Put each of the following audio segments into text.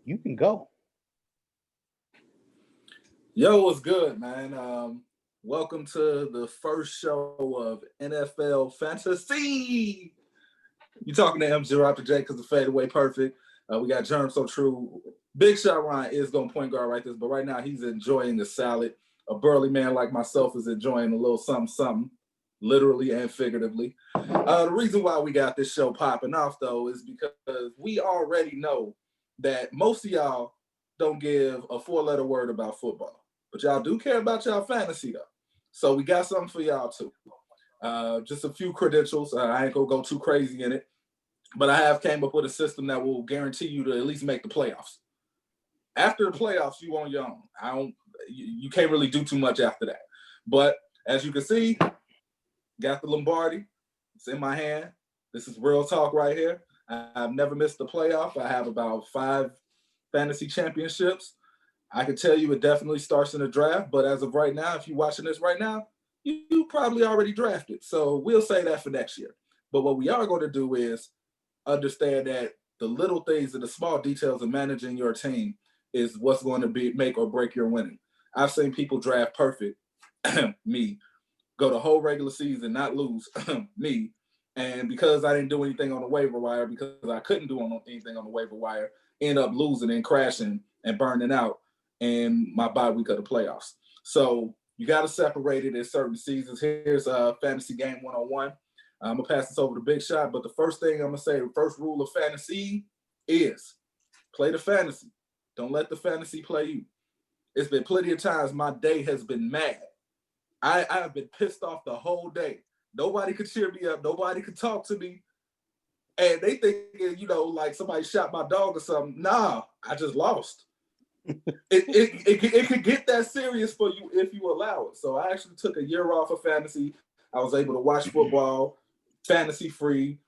you can go. Yo, what's good, man? Welcome to the first show of NFL Fantasy. You talking to MJ Raptor J because the fadeaway perfect. We got Germ So True. Big Shot Ryan is going to point guard right this, but right now he's enjoying the salad. A burly man like myself is enjoying a little something, literally and figuratively. The reason why we got this show popping off, though, is because we already know that most of y'all don't give a four-letter word about football. But y'all do care about y'all fantasy, though. So we got something for y'all, too. Just a few credentials. I ain't going to go too crazy in it. But I have came up with a system that will guarantee you to at least make the playoffs. After the playoffs, you on your own. You can't really do too much after that. But as you can see, got the Lombardi. It's in my hand. This is real talk right here. I've never missed a playoff. I have about 5 fantasy championships. I can tell you it definitely starts in the draft, but as of right now, if you're watching this right now, you probably already drafted. So we'll say that for next year. But what we are going to do is understand that the little things and the small details of managing your team is what's going to be make or break your winning. I've seen people draft perfect, me, go the whole regular season, not lose, me. And because I didn't do anything on the waiver wire, because I couldn't do anything on the waiver wire, end up losing and crashing and burning out in my bye week of the playoffs. So you got to separate it in certain seasons. Here's Fantasy Game 101. I'm going to pass this over to Big Shot, but the first thing I'm going to say, the first rule of fantasy is play the fantasy. Don't let the fantasy play you. It's been plenty of times my day has been mad. I have been pissed off the whole day. Nobody could cheer me up. Nobody could talk to me. And they think, like somebody shot my dog or something. Nah, I just lost. It could get that serious for you if you allow it. So I actually took a year off of fantasy. I was able to watch football, fantasy free.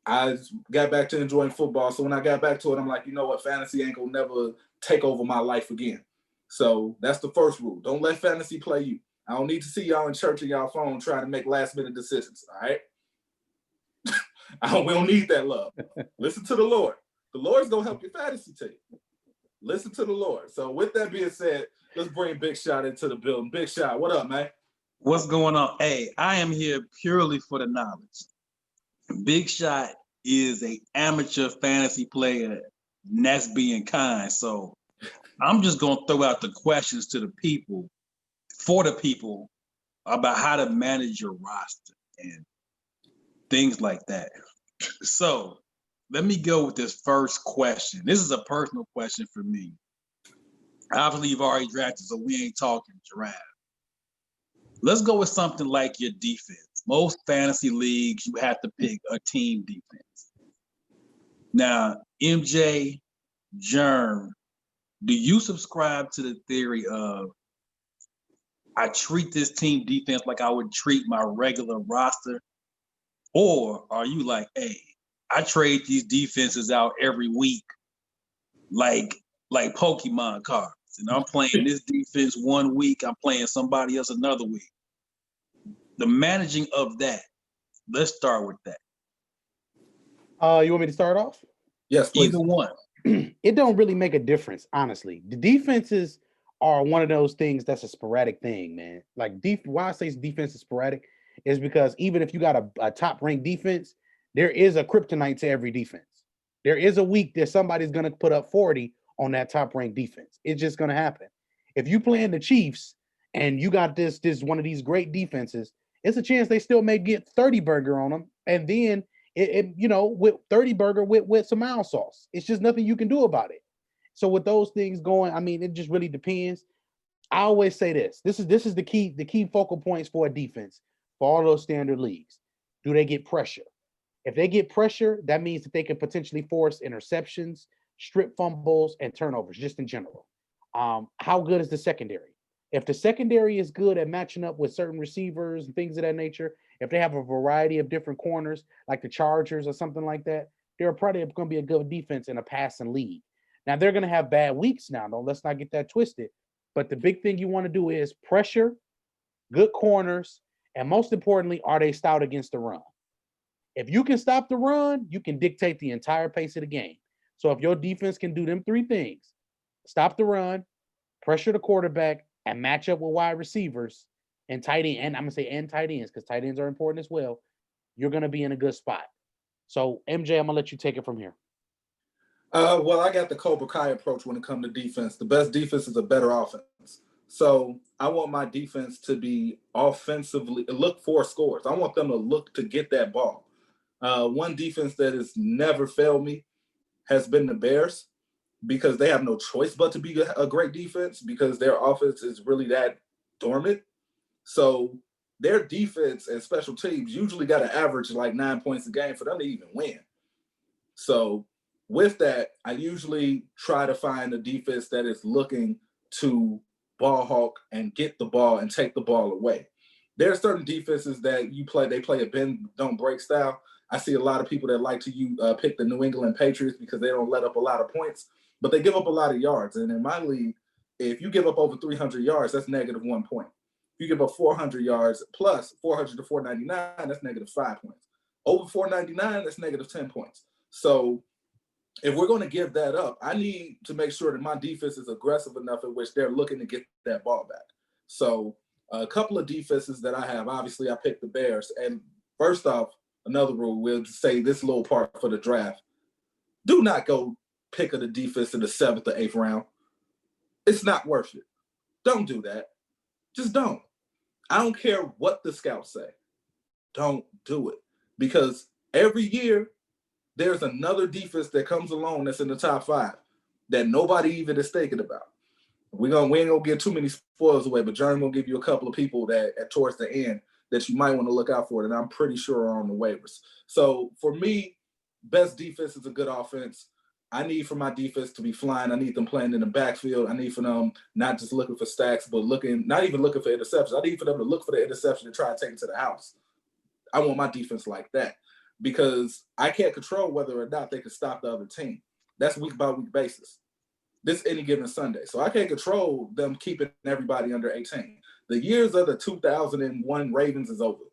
I got back to enjoying football. So when I got back to it, I'm like, you know what? Fantasy ain't gonna never take over my life again. So that's the first rule. Don't let fantasy play you. I don't need to see y'all in church and y'all phone trying to make last minute decisions. All right. We don't need that love. Listen to the Lord. The Lord's gonna help your fantasy team. Listen to the Lord. So with that being said, let's bring Big Shot into the building. Big Shot, what up, man? What's going on? Hey, I am here purely for the knowledge. Big Shot is an amateur fantasy player, and that's being kind. So I'm just going to throw out the questions to the people, for the people, about how to manage your roster and things like that. So let me go with this first question. This is a personal question for me. Obviously, you've already drafted, so we ain't talking draft. Let's go with something like your defense. Most fantasy leagues, you have to pick a team defense. Now, MJ, Germ, do you subscribe to the theory of I treat this team defense like I would treat my regular roster? Or are you like, hey, I trade these defenses out every week like Pokemon cards. And I'm playing this defense one week, I'm playing somebody else another week. The managing of that, let's start with that. You want me to start off? Yes, please. Either one. It don't really make a difference, honestly. The defenses are one of those things that's a sporadic thing, man. Like, why I say defense is sporadic is because even if you got a top-ranked defense, there is a kryptonite to every defense. There is a week that somebody's going to put up 40 on that top-ranked defense. It's just going to happen. If you playing the Chiefs and you got this one of these great defenses, it's a chance they still may get 30 burger on them, and then with 30 burger with some mild sauce. It's just nothing you can do about it. So with those things going, I mean, it just really depends. I always say this. This is the key focal points for a defense for all those standard leagues. Do they get pressure? If they get pressure, that means that they can potentially force interceptions, strip fumbles, and turnovers, just in general. How good is the secondary? If the secondary is good at matching up with certain receivers and things of that nature, if they have a variety of different corners, like the Chargers or something like that, they're probably going to be a good defense in a passing league. Now, they're going to have bad weeks now, though. Let's not get that twisted. But the big thing you want to do is pressure, good corners, and most importantly, are they stout against the run? If you can stop the run, you can dictate the entire pace of the game. So if your defense can do them three things, stop the run, pressure the quarterback, and match up with wide receivers and tight end, and I'm gonna say and tight ends because tight ends are important as well, you're gonna be in a good spot. So MJ, I'm gonna let you take it from here. Well, I got the Cobra Kai approach when it comes to defense. The best defense is a better offense. So I want my defense to be offensively look for scores. I want them to look to get that ball. One defense that has never failed me has been the Bears because they have no choice but to be a great defense because their offense is really that dormant. So their defense and special teams usually got to average like 9 points a game for them to even win. So with that, I usually try to find a defense that is looking to ball hawk and get the ball and take the ball away. There are certain defenses that they play a bend, don't break style. I see a lot of people that like to pick the New England Patriots because they don't let up a lot of points, but they give up a lot of yards. And in my league, if you give up over 300 yards, that's negative 1 point. If you give up 400 yards plus 400 to 499, that's negative 5 points. Over 499, that's negative 10 points. So if we're going to give that up, I need to make sure that my defense is aggressive enough in which they're looking to get that ball back. So a couple of defenses that I have, obviously I picked the Bears. And first off, another rule, we'll say this little part for the draft. Do not go pick a defense in the 7th or 8th round. It's not worth it. Don't do that. Just don't. I don't care what the scouts say. Don't do it. Because every year, there's another defense that comes along that's in the top 5 that nobody even is thinking about. We ain't gonna get too many spoilers away, but Jeremy will give you a couple of people that towards the end that you might want to look out for, and I'm pretty sure are on the waivers. So for me, best defense is a good offense. I need for my defense to be flying. I need them playing in the backfield. I need for them not just looking for stacks, but not even looking for interceptions. I need for them to look for the interception and try to take it to the house. I want my defense like that. Because I can't control whether or not they can stop the other team. That's week by week basis. This any given Sunday. So I can't control them keeping everybody under 18. The years of the 2001 Ravens is over.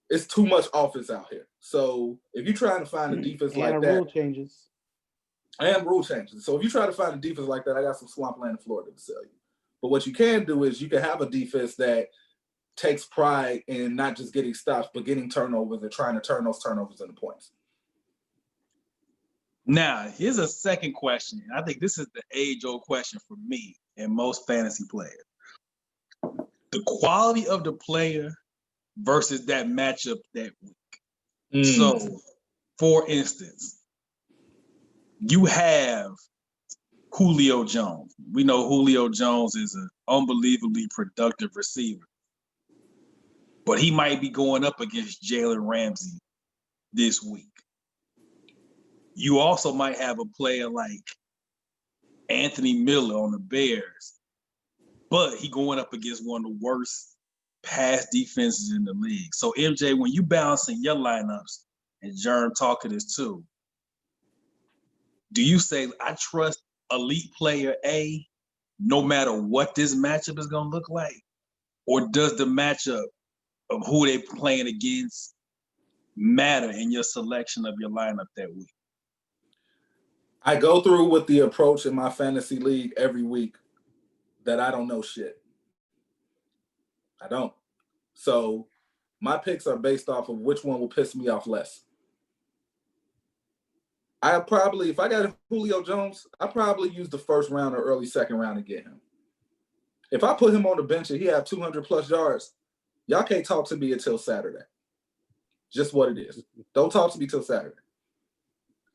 It's too much offense out here. So if you're trying to find a defense like that. Rule changes. And rule changes. So if you try to find a defense like that, I got some swampland in Florida to sell you. But what you can do is you can have a defense that takes pride in not just getting stops, but getting turnovers and trying to turn those turnovers into points. Now, here's a second question. I think this is the age-old question for me and most fantasy players. The quality of the player versus that matchup that week. So, for instance, you have Julio Jones. We know Julio Jones is an unbelievably productive receiver. But he might be going up against Jalen Ramsey this week. You also might have a player like Anthony Miller on the Bears, but he going up against one of the worst pass defenses in the league. So MJ, when you balancing your lineups, and Jerm talking this too, do you say I trust elite player A no matter what this matchup is going to look like? Or does the matchup of who they playing against matter in your selection of your lineup that week? I go through with the approach in my fantasy league every week that I don't know shit. I don't. So my picks are based off of which one will piss me off less. If I got Julio Jones, I probably use the first round or early second round to get him. If I put him on the bench and he have 200 plus yards, y'all can't talk to me until Saturday. Just what it is. Don't talk to me till Saturday.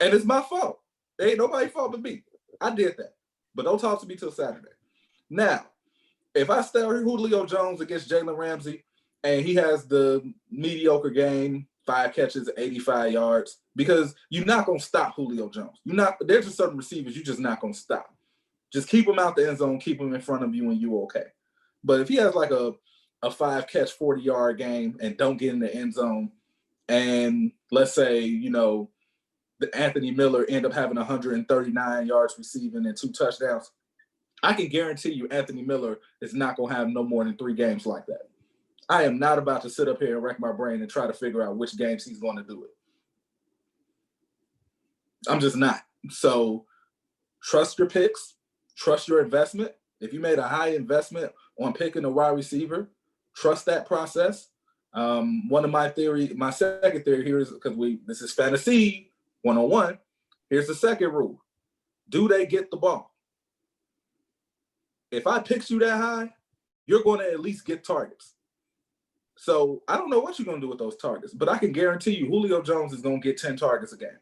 And it's my fault. There ain't nobody's fault but me. I did that. But don't talk to me till Saturday. Now, if I start Julio Jones against Jalen Ramsey and he has the mediocre game, 5 catches, 85 yards, because you're not going to stop Julio Jones. There's just certain receivers you're just not going to stop. Just keep him out the end zone, keep him in front of you, and you're okay. But if he has like a 5-catch, 40-yard game and don't get in the end zone, and let's say, Anthony Miller end up having 139 yards receiving and 2 touchdowns, I can guarantee you Anthony Miller is not going to have no more than 3 games like that. I am not about to sit up here and rack my brain and try to figure out which games he's going to do it. I'm just not. So trust your picks, trust your investment. If you made a high investment on picking a wide receiver, trust that process. One of my second theory here is, because this is fantasy 101. Here's the second rule. Do they get the ball? If I picked you that high, you're going to at least get targets. So I don't know what you're going to do with those targets, but I can guarantee you Julio Jones is going to get 10 targets a game.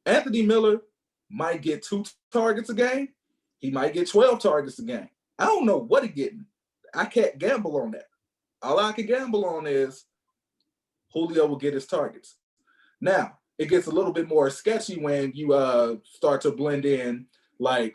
Anthony Miller might get 2 targets a game. He might get 12 targets a game. I don't know what he's getting. I can't gamble on that. All I can gamble on is Julio will get his targets. Now, it gets a little bit more sketchy when you start to blend in like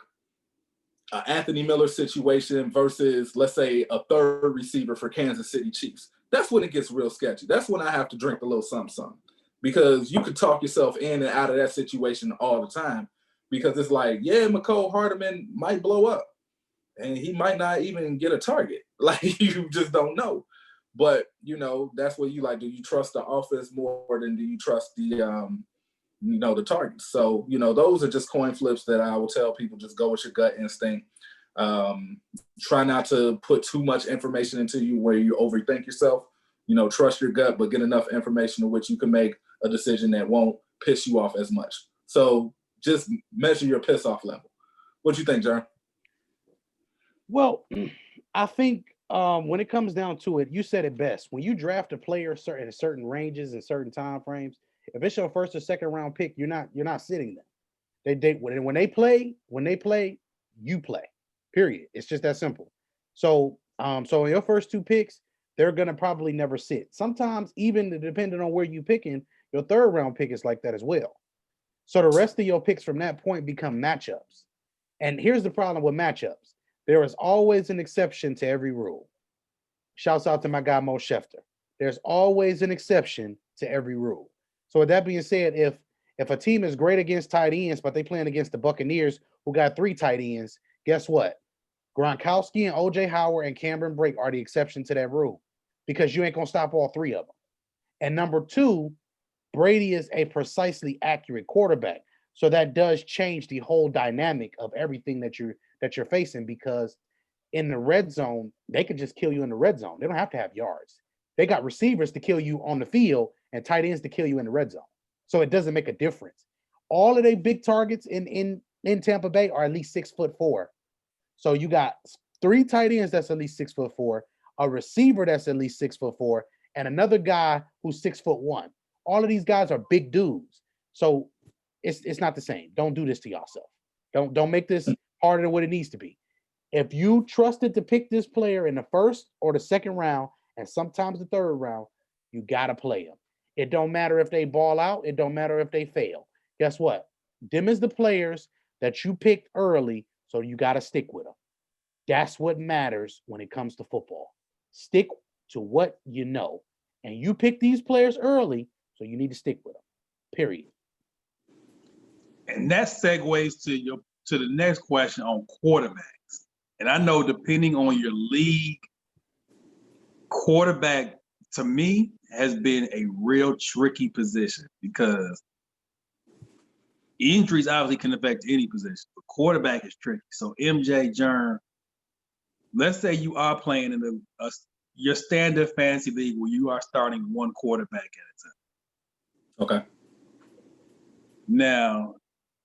an Anthony Miller situation versus, let's say, a third receiver for Kansas City Chiefs. That's when it gets real sketchy. That's when I have to drink a little something, because you could talk yourself in and out of that situation all the time, because it's like, yeah, McCole Hardman might blow up and he might not even get a target. Like, you just don't know. But, that's what you like. Do you trust the offense more than do you trust the targets? So, those are just coin flips that I will tell people. Just go with your gut instinct. Try not to put too much information into you where you overthink yourself. Trust your gut, but get enough information to which you can make a decision that won't piss you off as much. So just measure your piss off level. What do you think, John? Well, I think when it comes down to it, you said it best. When you draft a player in certain ranges and certain time frames, if it's your first or second round pick, you're not sitting there. When they play, you play. Period. It's just that simple. So in your first 2 picks, they're gonna probably never sit. Sometimes, even depending on where you picking, your third round pick is like that as well. So the rest of your picks from that point become matchups. And here's the problem with matchups. There is always an exception to every rule. Shouts out to my guy Mo Schefter. There's always an exception to every rule. So with that being said, if a team is great against tight ends, but they playing against the Buccaneers who got 3 tight ends, guess what? Gronkowski and OJ Howard and Cameron Brake are the exception to that rule, because you ain't gonna stop all 3 of them. And number 2, Brady is a precisely accurate quarterback. So that does change the whole dynamic of everything that you're facing, because in the red zone, they can just kill you in the red zone. They don't have to have yards. They got receivers to kill you on the field and tight ends to kill you in the red zone. So it doesn't make a difference. All of their big targets in Tampa Bay are at least 6'4". So you got 3 tight ends that's at least 6'4", a receiver that's at least 6'4", and another guy who's 6'1". All of these guys are big dudes. So it's not the same. Don't do this to yourself. Don't make this harder than what it needs to be. If you trusted to pick this player in the first or the second round, and sometimes the third round, you gotta play them. It don't matter if they ball out. It don't matter if they fail. Guess what? Them is the players that you picked early, so you gotta stick with them. That's what matters when it comes to football. Stick to what you know. And you pick these players early, so you need to stick with them. Period. And that segues to the next question on quarterbacks. And I know, depending on your league, quarterback to me has been a real tricky position, because injuries obviously can affect any position, but quarterback is tricky. So MJ, Jern, let's say you are playing in your standard fantasy league where you are starting 1 quarterback at a time. Okay. Now,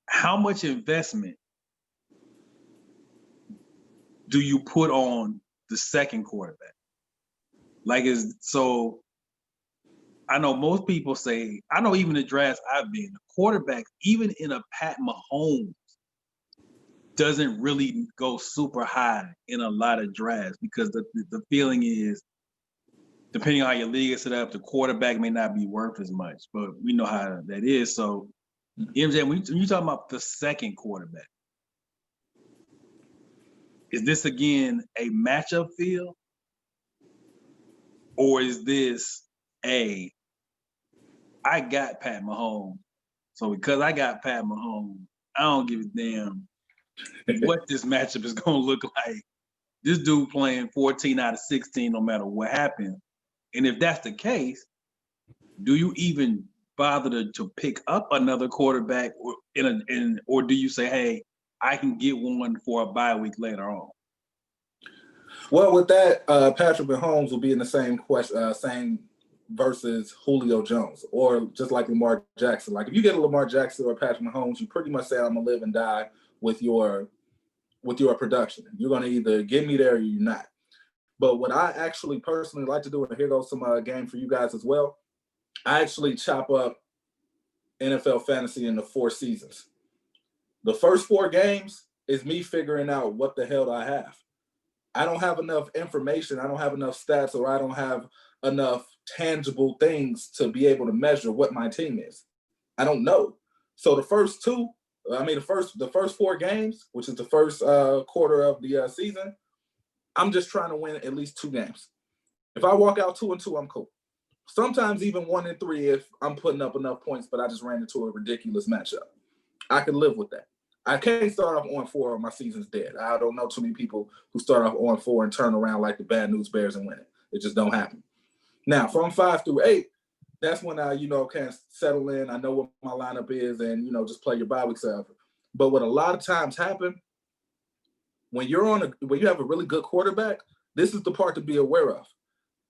how much investment do you put on the second quarterback? I know most people say, I know even the drafts I've been, the quarterback, even in a Pat Mahomes, doesn't really go super high in a lot of drafts, because the feeling is, depending on how your league is set up, the quarterback may not be worth as much, but we know how that is. So, MJ, when you talking about the second quarterback, is this again a matchup feel? Or is this I got Pat Mahomes, so because I got Pat Mahomes, I don't give a damn what this matchup is going to look like. This dude playing 14 out of 16 no matter what happens. And if that's the case, do you even bother to pick up another quarterback, or do you say, hey, I can get one for a bye week later on? Well, with that, Patrick Mahomes will be in the same question, same versus Julio Jones, or just like Lamar Jackson. Like if you get a Lamar Jackson or Patrick Mahomes, you pretty much say I'm gonna live and die with your production. You're gonna either get me there or you're not. But what I actually personally like to do, and here goes some game for you guys as well. I actually chop up NFL fantasy into 4 seasons. The first 4 games is me figuring out what the hell I have. I don't have enough information, I don't have enough stats, or I don't have enough tangible things to be able to measure what my team is. I don't know. So the first 4 games, which is the first quarter of the season, I'm just trying to win at least 2 games. If I walk out 2-2, I'm cool. Sometimes even 1-3 if I'm putting up enough points, but I just ran into a ridiculous matchup. I can live with that. I can't start off 0-4 or my season's dead. I don't know too many people who start off 0-4 and turn around like the Bad News Bears and win it. It just don't happen. Now, from 5 through 8, that's when I, can settle in. I know what my lineup is and, just play your bye weeks out. But what a lot of times happen, when you have a really good quarterback, this is the part to be aware of.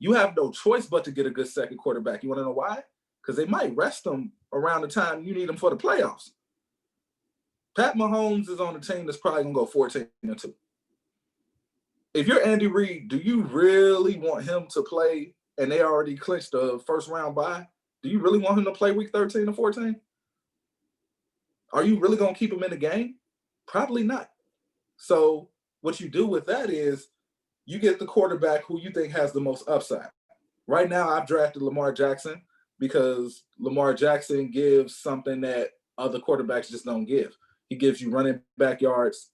You have no choice but to get a good second quarterback. You want to know why? Because they might rest them around the time you need them for the playoffs. Pat Mahomes is on a team that's probably going to go 14-2. If you're Andy Reid, do you really want him to play, and they already clinched the first round bye? Do you really want him to play week 13 or 14? Are you really going to keep him in the game? Probably not. So what you do with that is you get the quarterback who you think has the most upside. Right now, I've drafted Lamar Jackson because Lamar Jackson gives something that other quarterbacks just don't give. He gives you running back yards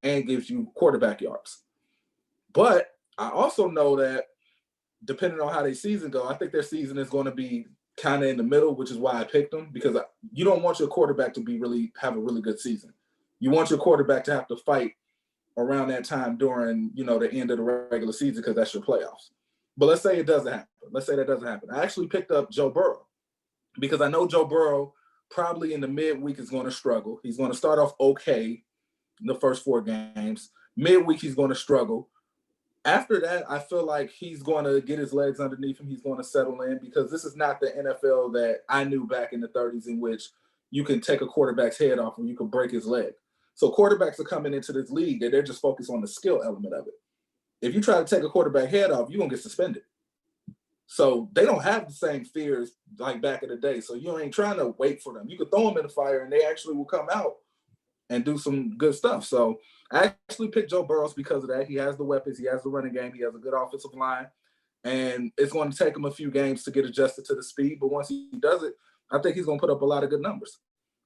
and gives you quarterback yards. But I also know that depending on how their season go, I think their season is going to be kind of in the middle, which is why I picked them, because you don't want your quarterback to have a really good season. You want your quarterback to have to fight around that time during, the end of the regular season, because that's your playoffs. But let's say it doesn't happen. Let's say that doesn't happen. I actually picked up Joe Burrow because I know Joe Burrow probably in the midweek is going to struggle. He's going to start off okay in the first 4 games. Midweek, he's going to struggle. After that, I feel like he's going to get his legs underneath him. He's going to settle in, because this is not the NFL that I knew back in the 30s, in which you can take a quarterback's head off and you can break his leg. So quarterbacks are coming into this league and they're just focused on the skill element of it. If you try to take a quarterback head off, you're going to get suspended. So they don't have the same fears like back in the day. So you ain't trying to wait for them. You could throw them in the fire and they actually will come out and do some good stuff. So I actually picked Joe Burrow because of that. He has the weapons. He has the running game. He has a good offensive line. And it's going to take him a few games to get adjusted to the speed. But once he does it, I think he's going to put up a lot of good numbers.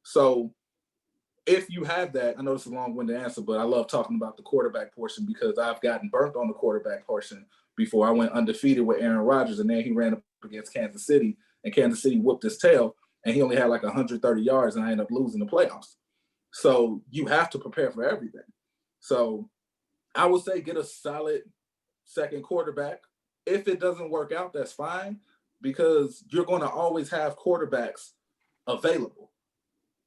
So if you have that, I know it's a long-winded answer, but I love talking about the quarterback portion because I've gotten burnt on the quarterback portion before. I went undefeated with Aaron Rodgers, and then he ran up against Kansas City, and Kansas City whooped his tail, and he only had like 130 yards, and I ended up losing the playoffs. So you have to prepare for everything. So I would say get a solid second quarterback. If it doesn't work out, that's fine, because you're going to always have quarterbacks available.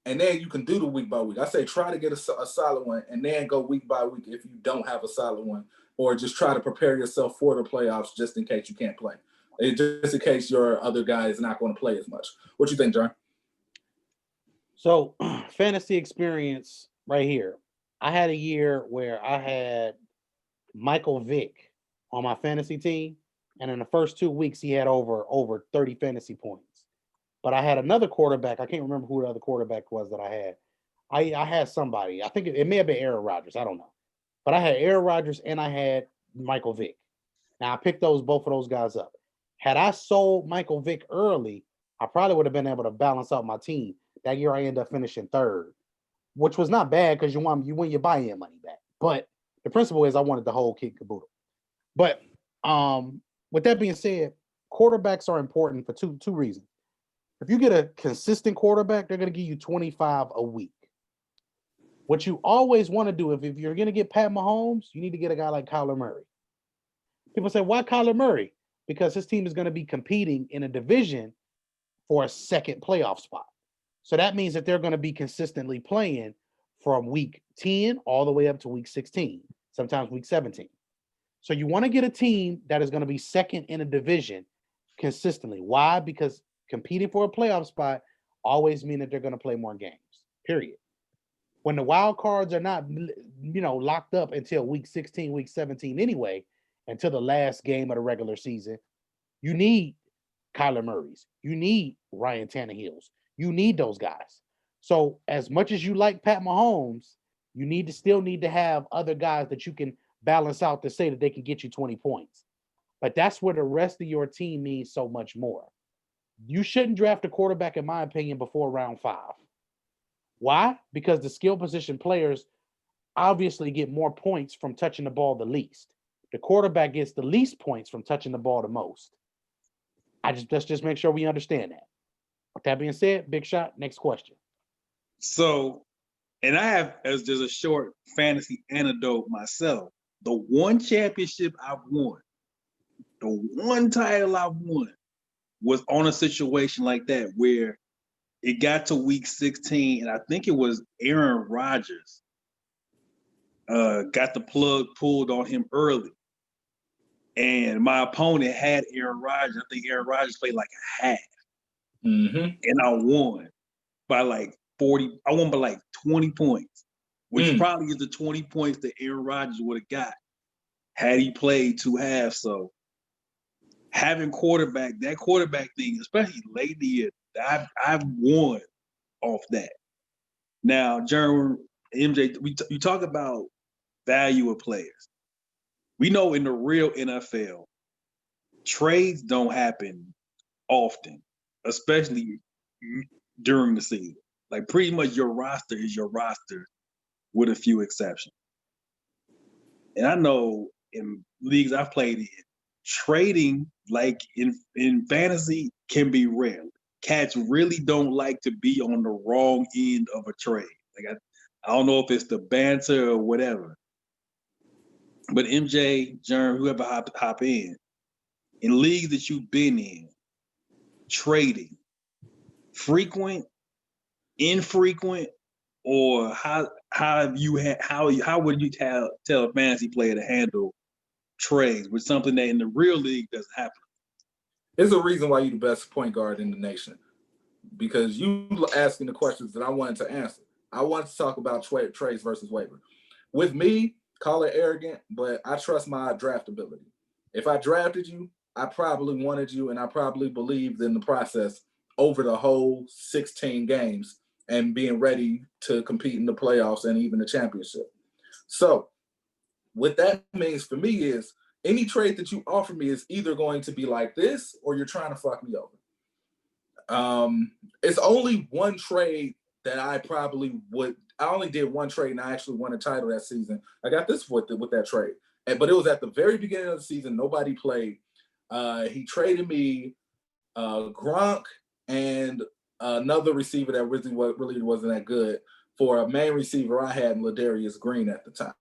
And then you can do the week by week. I say try to get a solid one and then go week by week if you don't have a solid one, or just try to prepare yourself for the playoffs just in case you can't play. Just in case your other guy is not going to play as much. What you think, John? So fantasy experience right here. I had a year where I had Michael Vick on my fantasy team, and in the first 2 weeks he had over 30 fantasy points. But I had another quarterback. I can't remember who the other quarterback was that I had. I had somebody. I think it may have been Aaron Rodgers. I don't know. But I had Aaron Rodgers and I had Michael Vick. Now I picked both of those guys up. Had I sold Michael Vick early, I probably would have been able to balance out my team. That year I ended up finishing 3rd, which was not bad because you win your buy-in money back. But the principle is I wanted the whole kit caboodle. But with that being said, quarterbacks are important for two reasons. If you get a consistent quarterback, they're going to give you 25 a week. What you always want to do, if you're going to get Pat Mahomes, you need to get a guy like Kyler Murray. People say, why Kyler Murray? Because his team is going to be competing in a division for a second playoff spot. So that means that they're going to be consistently playing from week 10 all the way up to week 16, sometimes week 17. So you want to get a team that is going to be second in a division consistently. Why? Because competing for a playoff spot always mean that they're going to play more games, period. When the wild cards are not, locked up until week 16, week 17 anyway, until the last game of the regular season, you need Kyler Murray's. You need Ryan Tannehill's. You need those guys. So as much as you like Pat Mahomes, you still need to have other guys that you can balance out to say that they can get you 20 points. But that's where the rest of your team means so much more. You shouldn't draft a quarterback, in my opinion, before round 5. Why? Because the skill position players obviously get more points from touching the ball the least. The quarterback gets the least points from touching the ball the most. Let's just make sure we understand that. With that being said, Big Shot, next question. So, and I have as just a short fantasy anecdote myself. The one championship I've won, the one title I've won was on a situation like that where it got to week 16, and I think it was Aaron Rodgers got the plug pulled on him early. And my opponent had Aaron Rodgers. I think Aaron Rodgers played like a half. Mm-hmm. And I won by like 40. I won by like 20 points, which probably is the 20 points that Aaron Rodgers would have got had he played 2 halves. So having that quarterback thing, especially late in the year, I've won off that. Now, Jeremy, MJ, you talk about value of players. We know in the real NFL, trades don't happen often, especially during the season. Like pretty much your roster is your roster with a few exceptions. And I know in leagues I've played in, trading like in fantasy can be rare. Cats really don't like to be on the wrong end of a trade. Like I don't know if it's the banter or whatever. But MJ, Jerm, whoever hop in leagues that you've been in, trading, frequent, infrequent, or how would you tell a fantasy player to handle trades with something that in the real league doesn't happen? There's a reason why you're the best point guard in the nation, because you asking the questions that I wanted to answer. I wanted to talk about trades versus waiver. With me, call it arrogant, but I trust my draft ability. If I drafted you, I probably wanted you, and I probably believed in the process over the whole 16 games and being ready to compete in the playoffs and even the championship. So what that means for me is any trade that you offer me is either going to be like this or you're trying to fuck me over. It's only one trade that I probably would. I only did one trade and I actually won a title that season. I got this with that trade, but it was at the very beginning of the season. Nobody played. He traded me Gronk and another receiver that really wasn't that good for a main receiver I had in Ladarius Green at the time.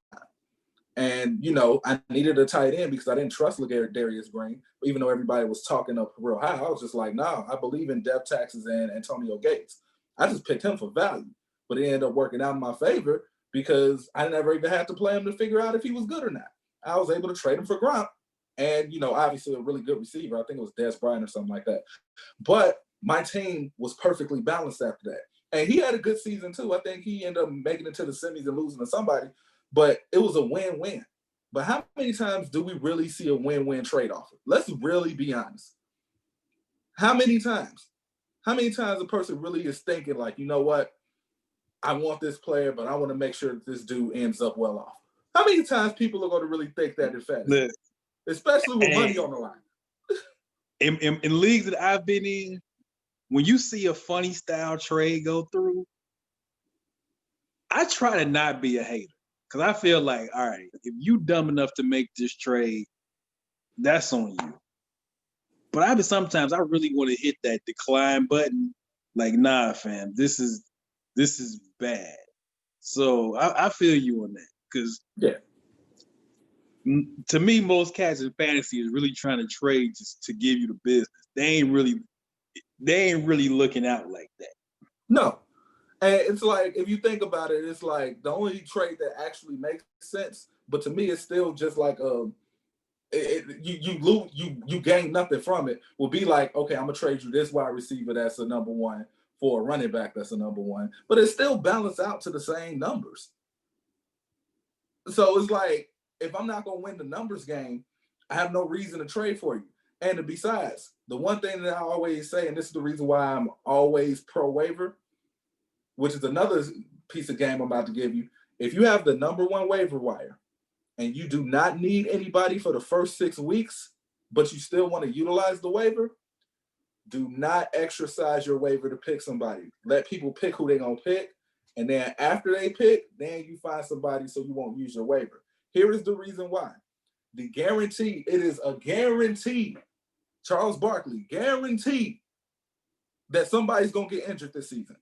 And, I needed a tight end because I didn't trust Ladarius Green, even though everybody was talking up real high. I was just like, no, I believe in depth taxes and Antonio Gates. I just picked him for value, but it ended up working out in my favor because I never even had to play him to figure out if he was good or not. I was able to trade him for Gronk and, obviously a really good receiver. I think it was Des Bryant or something like that. But my team was perfectly balanced after that. And he had a good season too. I think he ended up making it to the semis and losing to somebody. But it was a win-win. But how many times do we really see a win-win trade offer? Let's really be honest. How many times? How many times a person really is thinking like, you know what? I want this player, but I want to make sure that this dude ends up well off. How many times people are going to really think that in fantasy? Especially with money on the line. In leagues that I've been in, when you see a funny style trade go through, I try to not be a hater. Because I feel like, all right, if you dumb enough to make this trade, that's on you. But sometimes I really want to hit that decline button. Like, nah, fam, this is bad. So I feel you on that. Because to me, most cats in fantasy is really trying to trade just to give you the business. They ain't really they ain't really looking out like that. No. And it's like, if you think about it, it's like the only trade that actually makes sense, but to me, it's still just like you lose, you gain nothing from it. Will be like, okay, I'm gonna trade you this wide receiver that's a number one for a running back that's a number one, but it still balance out to the same numbers. So it's like, if I'm not gonna win the numbers game, I have no reason to trade for you. And besides, the one thing that I always say, and this is the reason why I'm always pro waiver, which is another piece of game I'm about to give you. If you have the number one waiver wire and you do not need anybody for the first 6 weeks, but you still want to utilize the waiver, do not exercise your waiver to pick somebody. Let people pick who they're going to pick. And then after they pick, then you find somebody so you won't use your waiver. Here is the reason why. The guarantee, it is a guarantee, Charles Barkley, guarantee that somebody's going to get injured this season.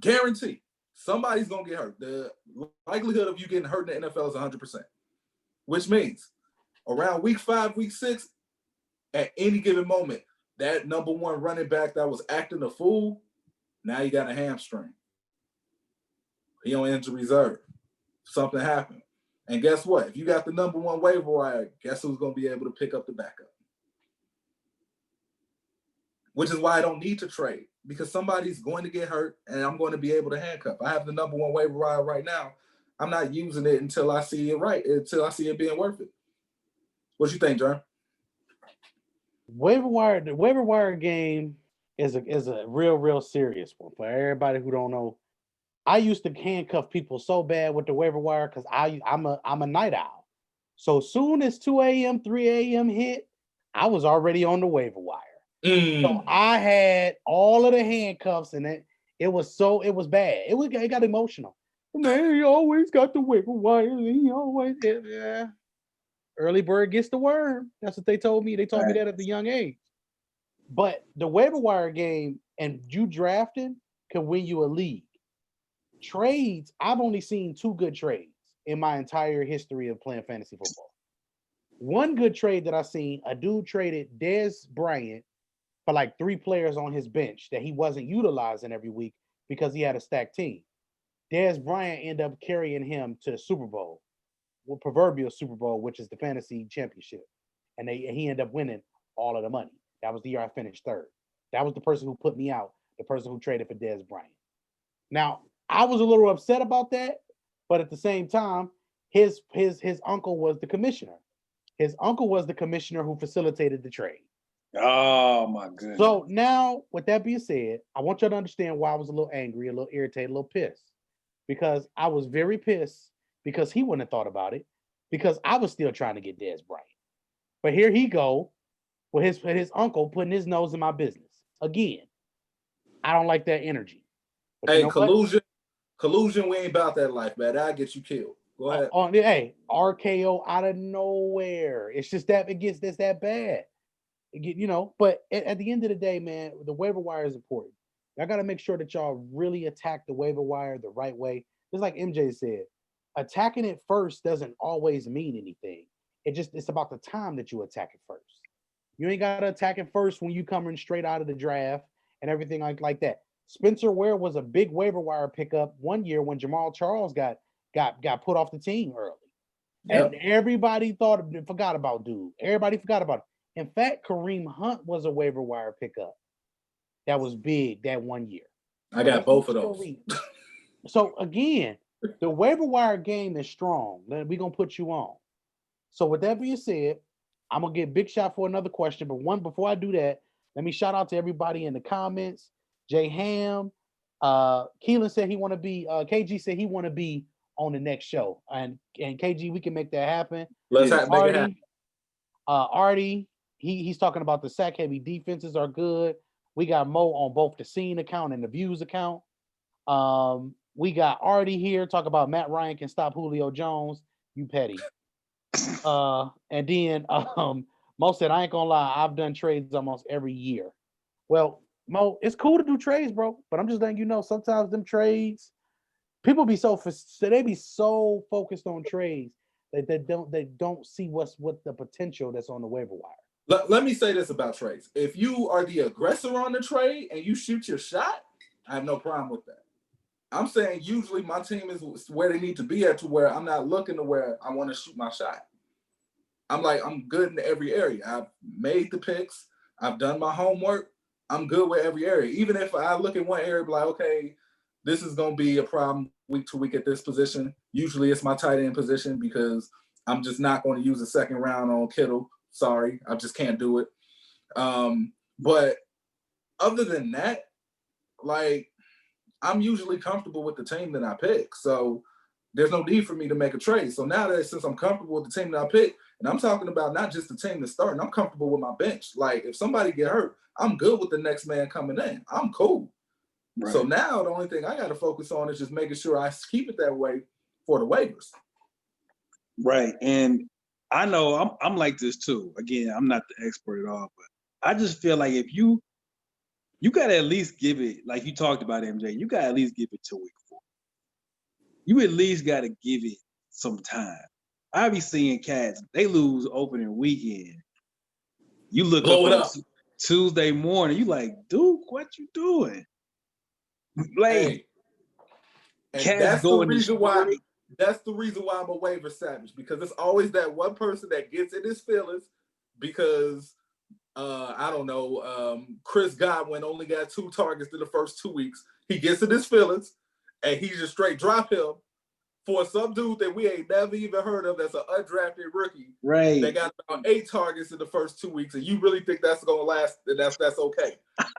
Guarantee. Somebody's going to get hurt. The likelihood of you getting hurt in the NFL is 100%, which means around week 5, week 6, at any given moment, that number one running back that was acting a fool, now you got a hamstring. He on injury reserve. Something happened. And guess what? If you got the number one waiver wire, guess who's going to be able to pick up the backup? Which is why I don't need to trade, because somebody's going to get hurt and I'm going to be able to handcuff. I have the number one waiver wire right now. I'm not using it until I see it until I see it being worth it. What you think, John? The waiver wire game is a real serious one for everybody who don't know. I used to handcuff people so bad with the waiver wire because I'm a night owl. So soon as 2 a.m., 3 a.m. hit, I was already on the waiver wire. So I had all of the handcuffs, and it was bad. It got emotional. Man, he always got the waiver wire. He always did. Yeah. Early bird gets the worm. That's what they told me. They told me that at the young age. But the waiver wire game and you drafting can win you a league. Trades, I've only seen 2 good trades in my entire history of playing fantasy football. One good trade that I seen, a dude traded Dez Bryant for like 3 players on his bench that he wasn't utilizing every week because he had a stacked team. Dez Bryant ended up carrying him to the Super Bowl, proverbial Super Bowl, which is the fantasy championship. And he ended up winning all of the money. That was the year I finished 3rd. That was the person who put me out, the person who traded for Dez Bryant. Now, I was a little upset about that, but at the same time, his uncle was the commissioner. His uncle was the commissioner who facilitated the trade. Oh my goodness. So now, with that being said, I want y'all to understand why I was a little angry, a little irritated, a little pissed. Because I was very pissed because he wouldn't have thought about it, because I was still trying to get Dez Bryant. But here he go with his uncle putting his nose in my business. Again, I don't like that energy. But hey, collusion, we ain't about that life, man. That'll get you killed. Go ahead. Hey, RKO out of nowhere. It's just that that's that bad. But at the end of the day, man, the waiver wire is important. I got to make sure that y'all really attack the waiver wire the right way. Just like MJ said, attacking it first doesn't always mean anything. It's about the time that you attack it first. You ain't got to attack it first when you coming straight out of the draft and everything like that. Spencer Ware was a big waiver wire pickup one year when Jamal Charles got put off the team early. Yep. And everybody forgot about dude. Everybody forgot about it. In fact, Kareem Hunt was a waiver wire pickup that was big that one year. I got both of those. So again, the waiver wire game is strong. We're going to put you on. So with that being said, I'm going to get Big Shot for another question. But before I do that, let me shout out to everybody in the comments. Jay Ham, Keelan said he want to be, KG said he want to be on the next show. And KG, we can make that happen. Let's make it happen. Artie, he's talking about the sack heavy defenses are good. We got Mo on both the Scene account and the Views account. We got Artie here talk about Matt Ryan can stop Julio Jones. You petty. And then Mo said, I ain't gonna lie, I've done trades almost every year. Well, Mo, it's cool to do trades, bro, but I'm just letting you know sometimes them trades, people be so focused on trades that they don't see what the potential that's on the waiver wire. Let me say this about trades. If you are the aggressor on the trade and you shoot your shot, I have no problem with that. I'm saying usually my team is where they need to be at, to where I'm not looking to where I want to shoot my shot. I'm good in every area. I've made the picks. I've done my homework. I'm good with every area. Even if I look at one area, be like, okay, this is going to be a problem week to week at this position. Usually it's my tight end position because I'm just not going to use a second round on Kittle. Sorry, I just can't do it. But other than that, like, I'm usually comfortable with the team that I pick. So there's no need for me to make a trade. So now that since I'm comfortable with the team that I pick, and I'm talking about not just the team that's starting, I'm comfortable with my bench. Like, if somebody get hurt, I'm good with the next man coming in. I'm cool. Right. So now the only thing I got to focus on is just making sure I keep it that way for the waivers. Right. And I know I'm like this too. Again, I'm not the expert at all, but I just feel like if you got to at least give it, like you talked about, MJ, you got to at least give it till week 4. You at least got to give it some time. I be seeing cats, they lose opening weekend. You look up Tuesday morning, you like, dude, what you doing? Like, hey, and that's the reason why. That's the reason why I'm a waiver savage, because it's always that one person that gets in his feelings because I don't know, Chris Godwin only got 2 targets in the first 2 weeks. He gets in his feelings and he just straight drop him for some dude that we ain't never even heard of that's an undrafted rookie. Right. They got about 8 targets in the first 2 weeks, and you really think that's gonna last and that's okay.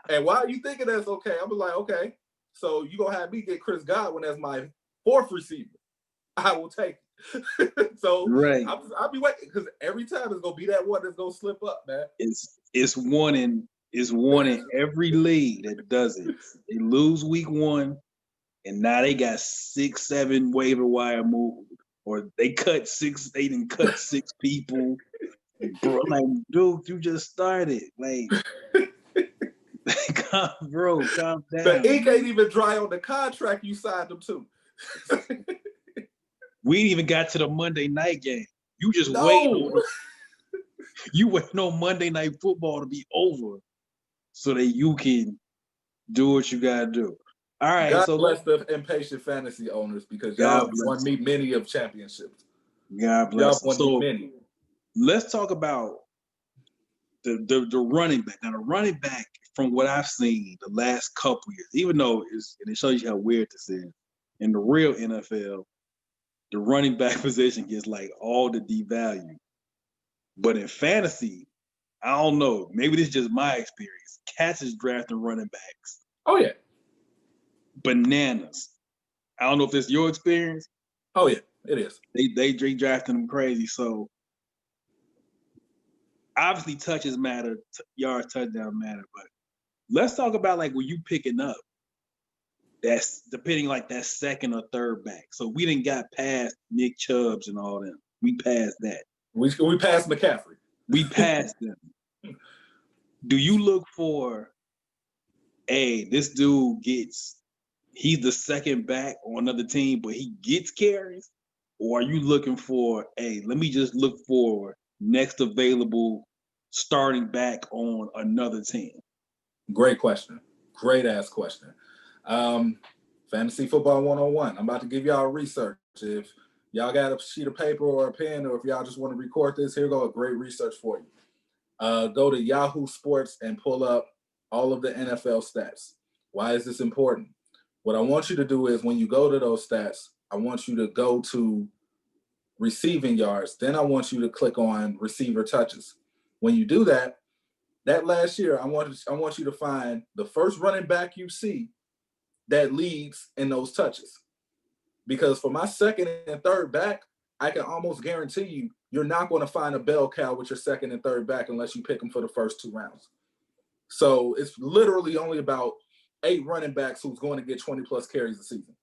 And why are you thinking that's okay? I'm like, okay, so you gonna have me get Chris Godwin as my 4th receiver. I will take it. So right. I'll be waiting, because every time it's gonna be that one that's gonna slip up, man. It's one in every league that does it. They lose week 1, and now they got 6, 7 waiver wire move, or they cut 6. They didn't cut 6 people. Bro, like, dude, you just started. Like, calm down. The ink ain't even dry on the contract you signed them to. We ain't even got to the Monday night game. You just waiting on Monday Night Football to be over so that you can do what you gotta do. All right. God bless the impatient fantasy owners, because y'all won me many of championships. God bless. Y'all won me many. Let's talk about the running back. Now, the running back, from what I've seen the last couple years, even though it shows you how weird this is, in the real NFL, the running back position gets like all the devalue. But in fantasy, I don't know. Maybe this is just my experience. Cats is drafting running backs. Oh, yeah. Bananas. I don't know if it's your experience. Oh, yeah, it is. They drafting them crazy. So obviously touches matter, yards, touchdown matter. But let's talk about, like, when you picking up, that's depending, like, that second or third back. So we didn't got past Nick Chubbs and all them. We passed that. We passed McCaffrey. We passed them. Do you look for, this dude he's the second back on another team, but he gets carries? Or are you looking for, let me just look for next available starting back on another team? Great question. Great ass question. Fantasy Football 101. I'm about to give y'all research. If y'all got a sheet of paper or a pen, or if y'all just want to record this, here go a great research for you. Go to Yahoo Sports and pull up all of the NFL stats. Why is this important? What I want you to do is, when you go to those stats, I want you to go to receiving yards. Then I want you to click on receiver touches. When you do that, that last year, I want you to find the first running back you see that leads in those touches. Because for my second and third back, I can almost guarantee you're not going to find a bell cow with your second and third back unless you pick them for the first 2 rounds. So it's literally only about 8 running backs who's going to get 20-plus carries a season.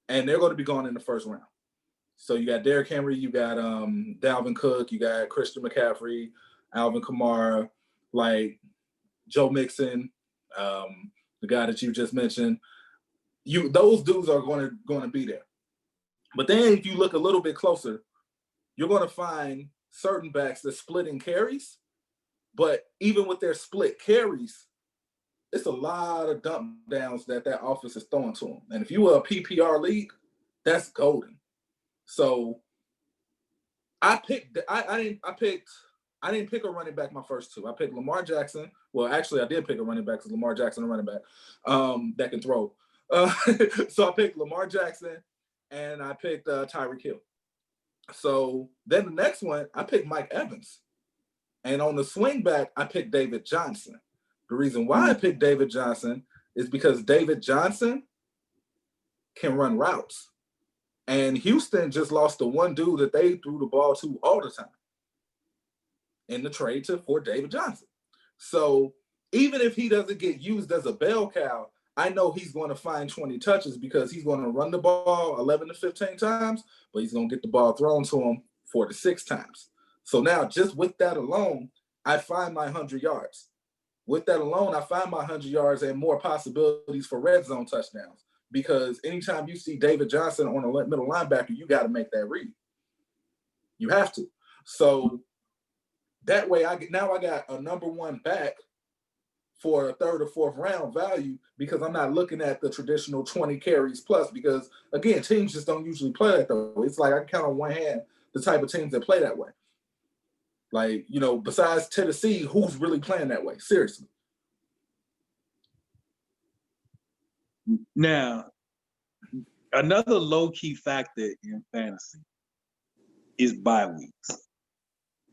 And they're going to be gone in the first round. So you got Derrick Henry, you got Dalvin Cook, you got Christian McCaffrey, Alvin Kamara, like Joe Mixon, the guy that you just mentioned. Those dudes are going to be there. But then if you look a little bit closer, you're going to find certain backs that split in carries, But even with their split carries, it's a lot of dump downs that offense is throwing to them. And if you were a PPR league, that's golden. So I didn't pick a running back my first two. I picked Lamar Jackson. Well, actually, I did pick a running back because Lamar Jackson, a running back that can throw. So I picked Lamar Jackson, and I picked Tyreek Hill. So then the next one, I picked Mike Evans. And on the swing back, I picked David Johnson. The reason why I picked David Johnson is because David Johnson can run routes. And Houston just lost the one dude that they threw the ball to all the time in the trade for David Johnson. So even if he doesn't get used as a bell cow, I know he's going to find 20 touches because he's going to run the ball 11 to 15 times, but he's going to get the ball thrown to him 4 to 6 times. So now just with that alone, I find my 100 yards. With that alone, I find my 100 yards and more possibilities for red zone touchdowns. Because anytime you see David Johnson on a middle linebacker, you got to make that read. You have to. So that way, I got a number one back for a third or fourth round value because I'm not looking at the traditional 20 carries plus. Because again, teams just don't usually play that way. It's like I can count on one hand the type of teams that play that way. Like, you know, besides Tennessee, who's really playing that way? Seriously. Now, another low-key factor in fantasy is bye weeks.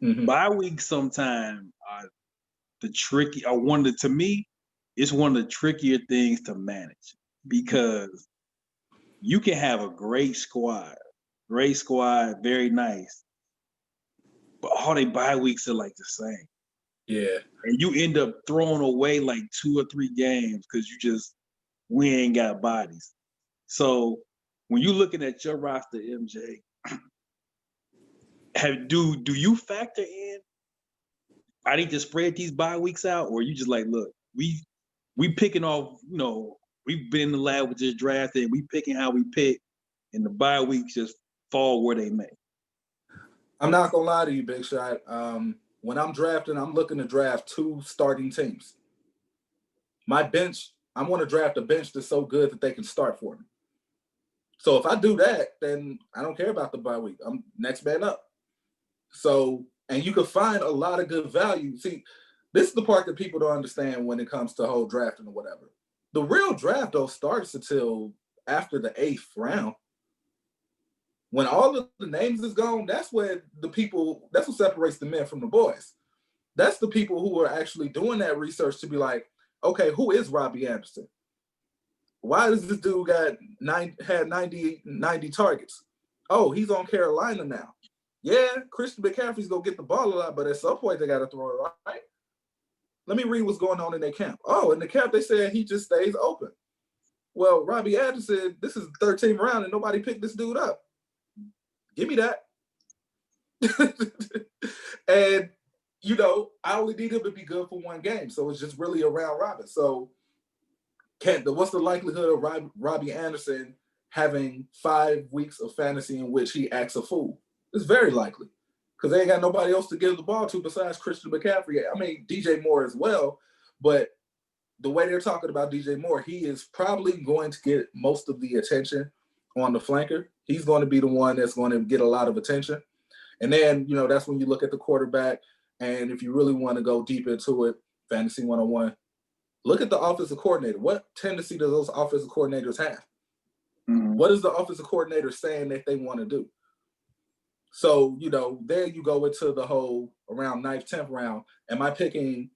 Mm-hmm. Bye weeks sometimes are to me, it's one of the trickier things to manage because you can have a great squad, very nice, but all they bye weeks are like the same. Yeah. And you end up throwing away like 2 or 3 games because we ain't got bodies. So when you're looking at your roster, MJ, do you factor in, I need to spread these bye weeks out, or you just like, look, we picking off, you know, we've been in the lab with this draft and we picking how we pick, and the bye weeks just fall where they may. I'm not gonna lie to you, Big Shot. When I'm drafting, I'm looking to draft 2 starting teams. My bench, I want to draft a bench that's so good that they can start for me. So if I do that, then I don't care about the bye week. I'm next man up. So, and you can find a lot of good value. See, this is the part that people don't understand when it comes to whole drafting or whatever. The real draft, though, starts until after the 8th round. When all of the names is gone, that's what separates the men from the boys. That's the people who are actually doing that research to be like, okay, who is Robbie Anderson? Why does this dude had 90 targets? Oh, he's on Carolina now. Yeah, Christian McCaffrey's going to get the ball a lot, but at some point they got to throw it, right? Let me read what's going on in their camp. Oh, in the camp they said he just stays open. Well, Robbie Anderson, this is the 13th round and nobody picked this dude up. Give me that. And, you know, I only need him to be good for 1 game. So it's just really a round robin. So what's the likelihood of Robbie Anderson having 5 weeks of fantasy in which he acts a fool? It's very likely because they ain't got nobody else to give the ball to besides Christian McCaffrey. I mean, DJ Moore as well. But the way they're talking about DJ Moore, he is probably going to get most of the attention on the flanker. He's going to be the one that's going to get a lot of attention. And then, you know, that's when you look at the quarterback. And if you really want to go deep into it, Fantasy 101, look at the offensive coordinator. What tendency do those offensive coordinators have? Mm-hmm. What is the offensive coordinator saying that they want to do? So, you know, there you go into the whole around 9th, 10th round. Am I picking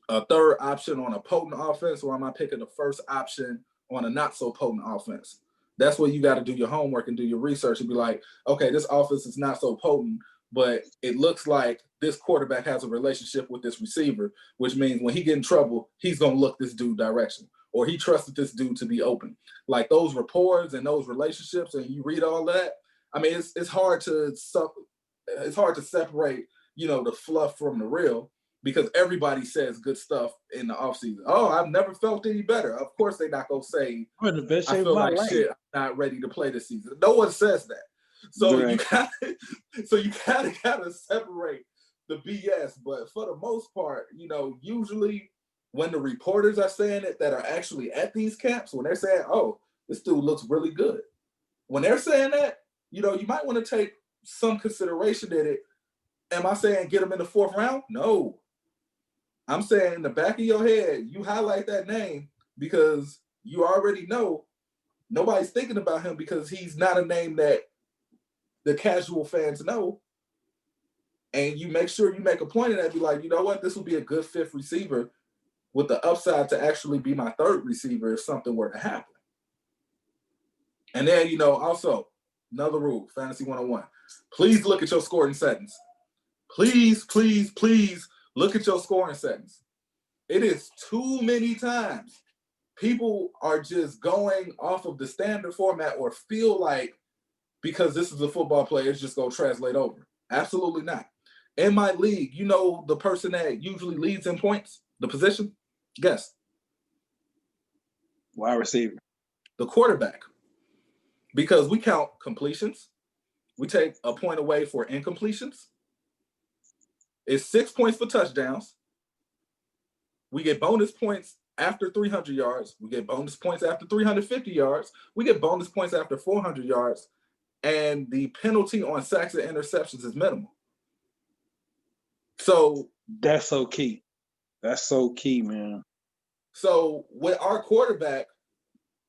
a third option on a potent offense, or am I picking the first option on a not so potent offense? That's where you got to do your homework and do your research and be like, okay, this offense is not so potent, but it looks like this quarterback has a relationship with this receiver, which means when he get in trouble, he's going to look this dude direction, or he trusted this dude to be open. Like those rapports and those relationships, and you read all that. I mean, it's hard to separate, you know, the fluff from the real, because everybody says good stuff in the offseason. Oh, I've never felt any better. Of course, they're not gonna say, I feel like shit, I'm not ready to play this season. No one says that. So right. you gotta separate the BS, but for the most part, usually when the reporters are saying it that are actually at these camps, when they're saying, "Oh, this dude looks really good," when they're saying that, you might want to take some consideration in it. Am I saying get him in the 4th round? No. I'm saying in the back of your head, you highlight that name because you already know nobody's thinking about him because he's not a name that the casual fans know. And you make sure you make a point of that, be like, you know what, this will be a good 5th receiver with the upside to actually be my 3rd receiver if something were to happen. And then, also, another rule, Fantasy 101. Please look at your scoring settings. Please, please, please look at your scoring settings. It is too many times people are just going off of the standard format or feel like because this is a football player, it's just going to translate over. Absolutely not. In my league, the person that usually leads in points, the position? Guess. Wide receiver. The quarterback. Because we count completions. We take a point away for incompletions. It's 6 points for touchdowns. We get bonus points after 300 yards. We get bonus points after 350 yards. We get bonus points after 400 yards. And the penalty on sacks and interceptions is minimal. So that's so key. That's so key, man. So with our quarterback,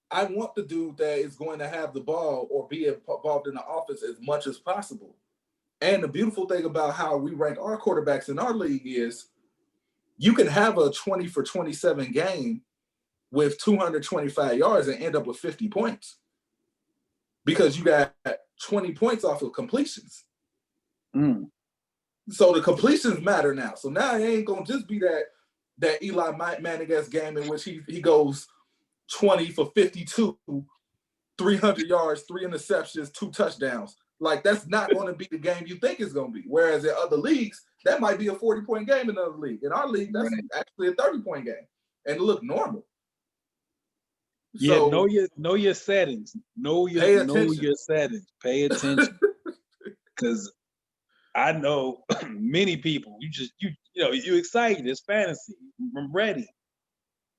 I want the dude that is going to have the ball or be involved in the offense as much as possible. And the beautiful thing about how we rank our quarterbacks in our league is you can have a 20 for 27 game with 225 yards and end up with 50 points because you got 20 points off of completions. So the completions matter now. So now it ain't going to just be that Eli Manning-esque game in which he goes 20 for 52, 300 yards, 3 interceptions, 2 touchdowns. Like, that's not going to be the game you think it's going to be. Whereas in other leagues, that might be a 40-point game in another league. In our league, that's actually a 30-point game. And it look normal. Yeah, so, know your settings. Know your settings. Pay attention. Because I know many people, you excited. It's fantasy. I'm ready.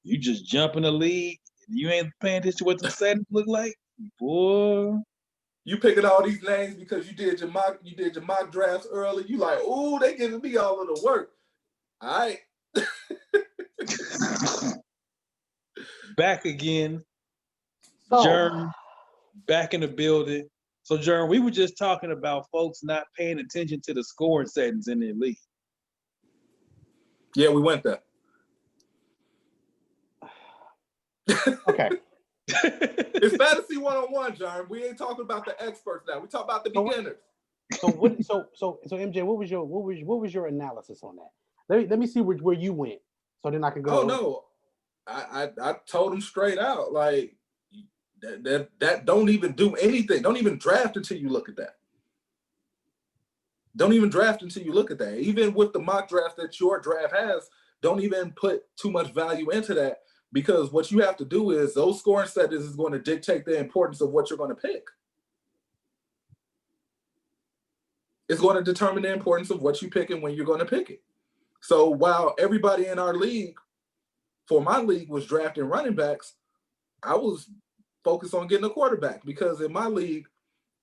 You just jump in the league and you ain't paying attention to what the settings look like. Boy. You picking all these names because you did your mock drafts early. You like, oh, they giving me all of the work. All right. Back again. Jerm, back in the building. So, Jerm, we were just talking about folks not paying attention to the scoring settings in their league. Yeah, we went there. Okay. It's fantasy 101, John. We ain't talking about the experts now. We talk about the beginners. So MJ, what was your analysis on that? Let me see where you went, so then I can go. Oh no, I told him straight out, like that don't even do anything. Don't even draft until you look at that. Don't even draft until you look at that. Even with the mock draft that your draft has, don't even put too much value into that. Because what you have to do is those scoring settings is going to dictate the importance of what you're going to pick. It's going to determine the importance of what you pick and when you're going to pick it. So while everybody in our league, for my league, was drafting running backs, I was focused on getting a quarterback. Because in my league,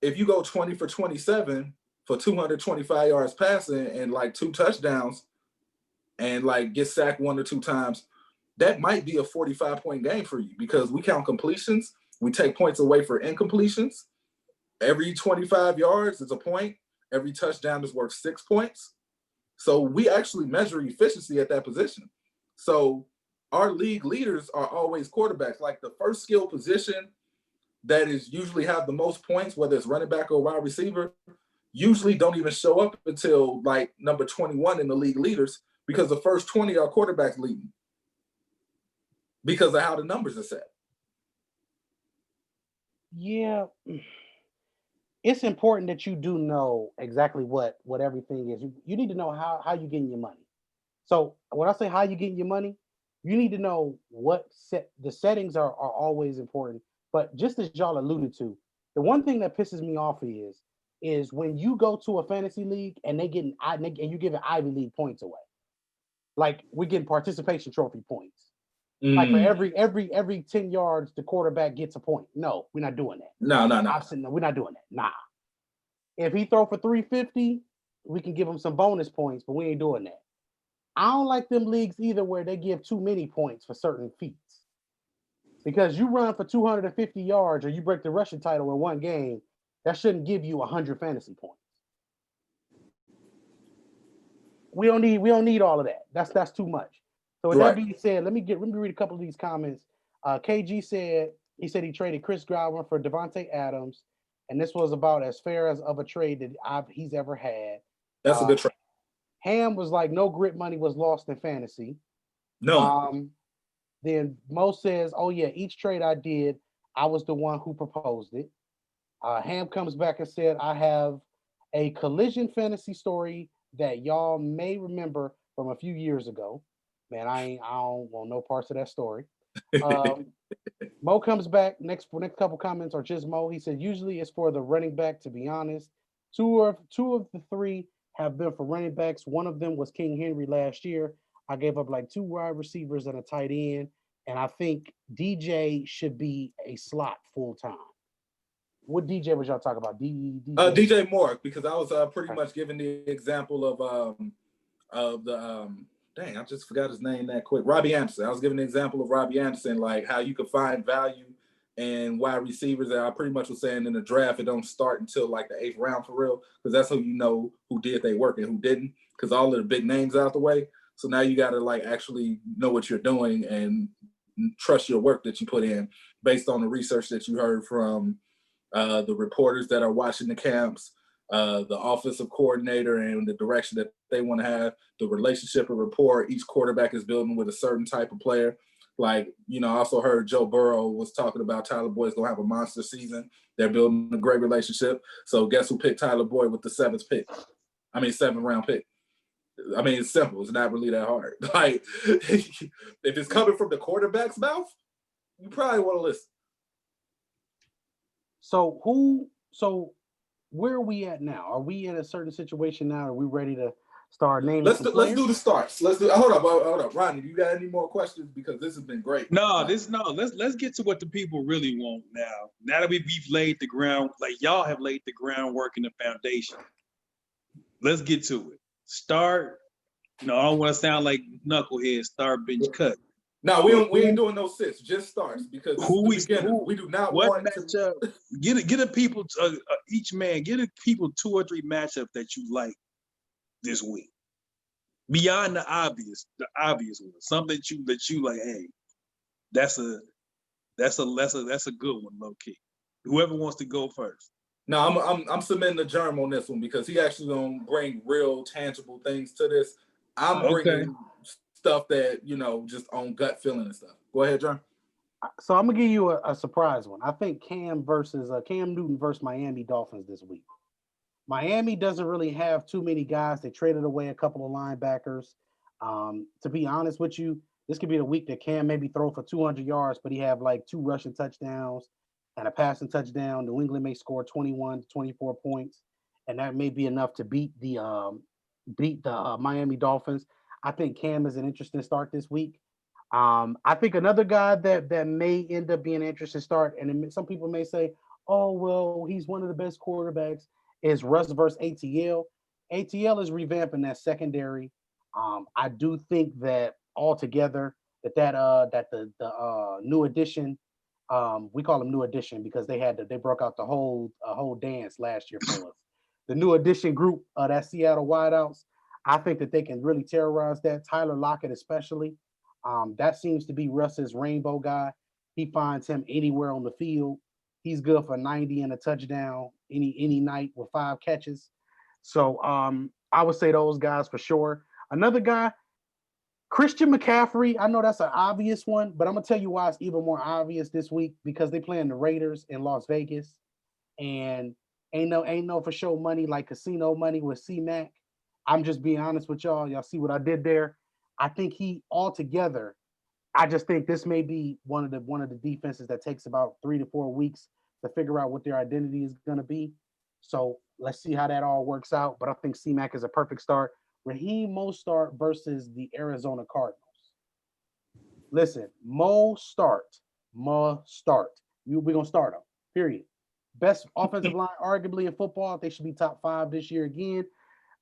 if you go 20 for 27 for 225 yards passing and like 2 touchdowns and like get sacked 1 or 2 times, that might be a 45-point game for you because we count completions. We take points away for incompletions. Every 25 yards is a point. Every touchdown is worth 6 points. So we actually measure efficiency at that position. So our league leaders are always quarterbacks. Like the first skill position that is usually have the most points, whether it's running back or wide receiver, usually don't even show up until like number 21 in the league leaders because the first 20 are quarterbacks leading. Because of how the numbers are set. Yeah. It's important that you do know exactly what everything is. You need to know how you're getting your money. So when I say how you're getting your money, you need to know the settings are always important. But just as y'all alluded to, the one thing that pisses me off is is when you go to a fantasy league and and you give Ivy League points away. Like we're getting participation trophy points. Like for every 10 yards, the quarterback gets a point. No, we're not doing that. No. No, we're not doing that. Nah. If he throw for 350, we can give him some bonus points, but we ain't doing that. I don't like them leagues either where they give too many points for certain feats. Because you run for 250 yards or you break the rushing title in one game, that shouldn't give you 100 fantasy points. We don't need all of that. That's too much. So with that being said, let me read a couple of these comments. KG said he traded Chris Godwin for Devontae Adams, and this was about as fair as of a trade that he's ever had. That's a good trade. Ham was like, no grit money was lost in fantasy. No. Then Mo says, oh yeah, each trade I did, I was the one who proposed it. Ham comes back and said, I have a collision fantasy story that y'all may remember from a few years ago. Man, I don't want no parts of that story. Mo comes back. Next couple comments are just Mo. He said, usually it's for the running back, to be honest. Two of the three have been for running backs. One of them was King Henry last year. I gave up like 2 wide receivers and a tight end. And I think DJ should be a slot full time. What DJ was y'all talking about? DJ Moore, because I was pretty much giving the example of the dang, I just forgot his name that quick. Robbie Anderson. I was giving the example of Robbie Anderson, like how you could find value in wide receivers. And I pretty much was saying in the draft, it don't start until like the 8th round for real, because that's how you know who did their work and who didn't, because all of the big names out the way. So now you got to like actually know what you're doing and trust your work that you put in based on the research that you heard from the reporters that are watching the camps, the offensive coordinator and the direction that they want to have, the relationship and rapport each quarterback is building with a certain type of player. Like, you know, I also heard Joe Burrow was talking about Tyler Boyd's going to have a monster season. They're building a great relationship. So guess who picked Tyler Boyd with the 7th round pick? I mean, it's simple. It's not really that hard. Like, if it's coming from the quarterback's mouth, you probably want to listen. So where are we at now? Are we in a certain situation now? Are we ready to start naming? Let's do the starts. Hold up, Ronnie. You got any more questions? Because this has been great. Let's get to what the people really want now. Now that we've laid the ground, like y'all have laid the groundwork and the foundation. Let's get to it. Start. I don't want to sound like knucklehead. Start, bench, cut. No, we ain't doing no sits. Just starts, because we do not want matchup, to get a people each man get a people 2 or 3 matchups that you like this week beyond the obvious one. Something that you like. Hey, that's a good one, low key. Whoever wants to go first. No, I'm submitting the germ on this one because he actually gonna bring real tangible things to this. I'm bringing stuff that, just on gut feeling and stuff. Go ahead, John. So I'm gonna give you a surprise one. I think Cam Newton versus Miami Dolphins this week. Miami doesn't really have too many guys. They traded away a couple of linebackers. To be honest with you, this could be the week that Cam maybe throw for 200 yards, but he have like 2 rushing touchdowns and a passing touchdown. New England may score 21 to 24 points, and that may be enough to beat the Miami Dolphins. I think Cam is an interesting start this week. I think another guy that may end up being an interesting start, and some people may say, oh, well, he's one of the best quarterbacks, is Russ versus ATL. ATL is revamping that secondary. I do think that altogether that the new addition, we call them new addition because they broke out the whole dance last year for us. The new addition group, that Seattle wideouts, I think that they can really terrorize that. Tyler Lockett especially. That seems to be Russ's rainbow guy. He finds him anywhere on the field. He's good for 90 and a touchdown any night with 5 catches. So I would say those guys for sure. Another guy, Christian McCaffrey. I know that's an obvious one, but I'm gonna tell you why it's even more obvious this week, because they playing the Raiders in Las Vegas, and ain't no for sure money like casino money with C-Mac. I'm just being honest with y'all. Y'all see what I did there? I think I just think this may be one of the defenses that takes about 3 to 4 weeks to figure out what their identity is going to be. So let's see how that all works out. But I think C-Mac is a perfect start. Raheem Mostert versus the Arizona Cardinals. Listen, Mostert. We're going to start him, period. Best offensive line, arguably, in football. They should be top 5 this year again.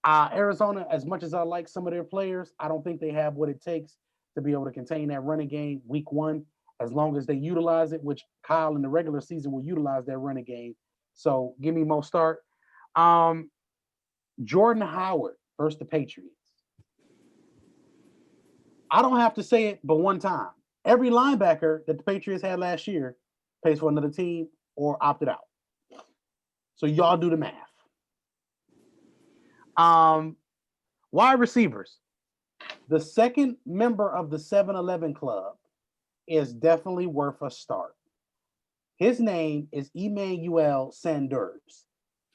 Arizona, as much as I like some of their players, I don't think they have what it takes to be able to contain that running game week 1, as long as they utilize it, which Kyle in the regular season will utilize that running game. So give me Mostert. Jordan Howard versus the Patriots. I don't have to say it but one time. Every linebacker that the Patriots had last year plays for another team or opted out. So y'all do the math. Wide receivers. The second member of the 7-Eleven Club is definitely worth a start. His name is Emmanuel Sanders.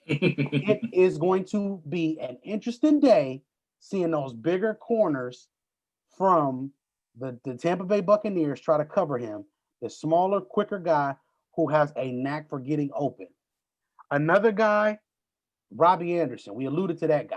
It is going to be an interesting day seeing those bigger corners from the Tampa Bay Buccaneers try to cover him. The smaller, quicker guy who has a knack for getting open. Another guy, Robbie Anderson. We alluded to that guy.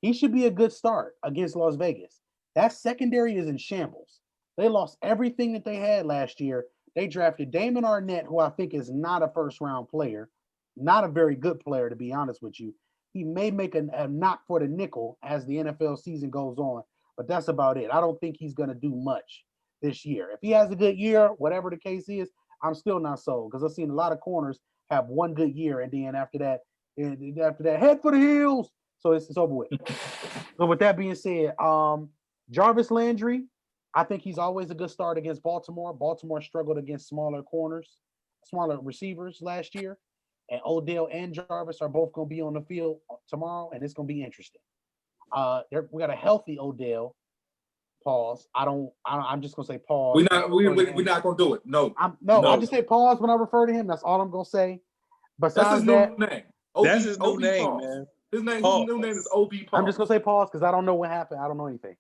He should be a good start against Las Vegas. That secondary is in shambles. They lost everything that they had last year. They drafted Damon Arnett, who I think is not a first-round player, not a very good player, to be honest with you. He may make a knock for the nickel as the NFL season goes on, but that's about it. I don't think he's going to do much this year. If he has a good year, whatever the case is, I'm still not sold because I've seen a lot of corners have one good year, and then after that, head for the hills. So it's over with. So with that being said, Jarvis Landry, I think he's always a good start against Baltimore. Baltimore struggled against smaller receivers last year. And Odell and Jarvis are both going to be on the field tomorrow, and it's going to be interesting. We got a healthy Odell. Pause. I'm just going to say pause. We're not going to do it. No. I just say pause when I refer to him. That's all I'm going to say. Besides that's his new name. That's his new name, man. His new name is O.B. Paul. I'm just going to say pause because I don't know what happened. I don't know anything.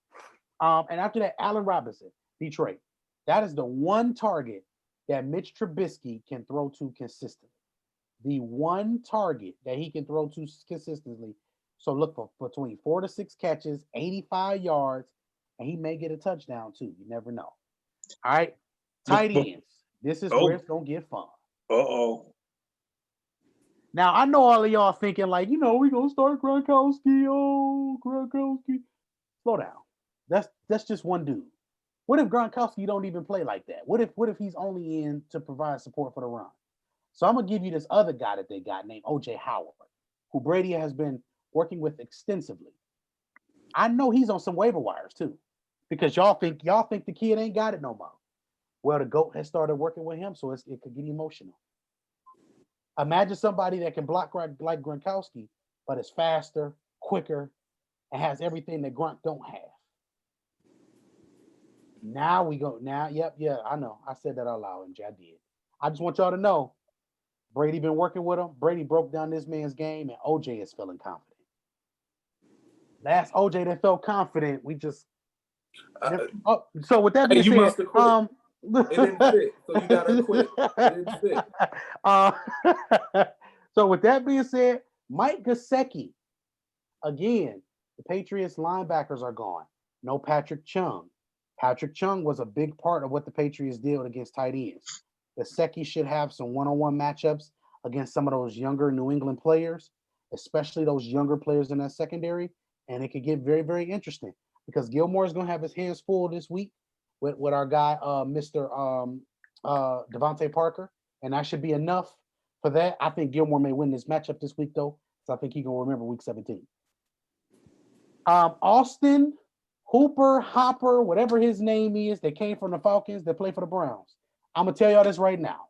And after that, Allen Robinson, Detroit. That is the one target that Mitch Trubisky can throw to consistently. The one target that he can throw to consistently. So look for between 4 to 6 catches, 85 yards, and he may get a touchdown too. You never know. All right. Tight ends. This is where it's going to get fun. Uh-oh. Now, I know all of y'all thinking like, we're going to start Gronkowski. Oh, Gronkowski. Slow down. That's just one dude. What if Gronkowski don't even play like that? What if he's only in to provide support for the run? So I'm going to give you this other guy that they got named O.J. Howard, who Brady has been working with extensively. I know he's on some waiver wires too, because y'all think the kid ain't got it no more. Well, the GOAT has started working with him, so it could get emotional. Imagine somebody that can block like Gronkowski, but is faster, quicker, and has everything that Gronk don't have. Now we go. I know. I said that out loud, MJ. I did. I just want y'all to know, Brady been working with him. Brady broke down this man's game, and OJ is feeling confident. Last OJ that felt confident, we just. So with that being said, must have quit. It didn't fit, so you gotta quit. It didn't fit. So with that being said, Mike Gesicki, again, the Patriots linebackers are gone. No Patrick Chung. Patrick Chung was a big part of what the Patriots did against tight ends. Gesicki should have some one-on-one matchups against some of those younger New England players, especially those younger players in that secondary, and it could get very, very interesting because Gilmore is going to have his hands full this week with our guy, Mr. Devontae Parker, and that should be enough for that. I think Gilmore may win this matchup this week, though, so I think he's going to remember week 17. Austin Hooper, Hopper, whatever his name is, that came from the Falcons, that play for the Browns. I'm going to tell y'all this right now.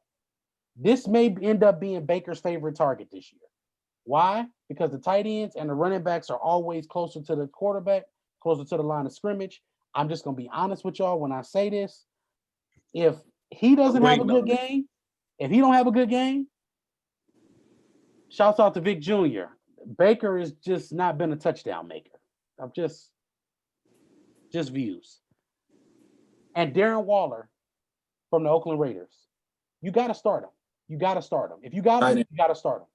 This may end up being Baker's favorite target this year. Why? Because the tight ends and the running backs are always closer to the quarterback, closer to the line of scrimmage. I'm just going to be honest with y'all when I say this. If he doesn't have a good game, if he don't have a good game, shouts out to Vic Jr. Baker has just not been a touchdown maker. I'm just views. And Darren Waller from the Oakland Raiders. You got to start him. If you got him, you got to start him.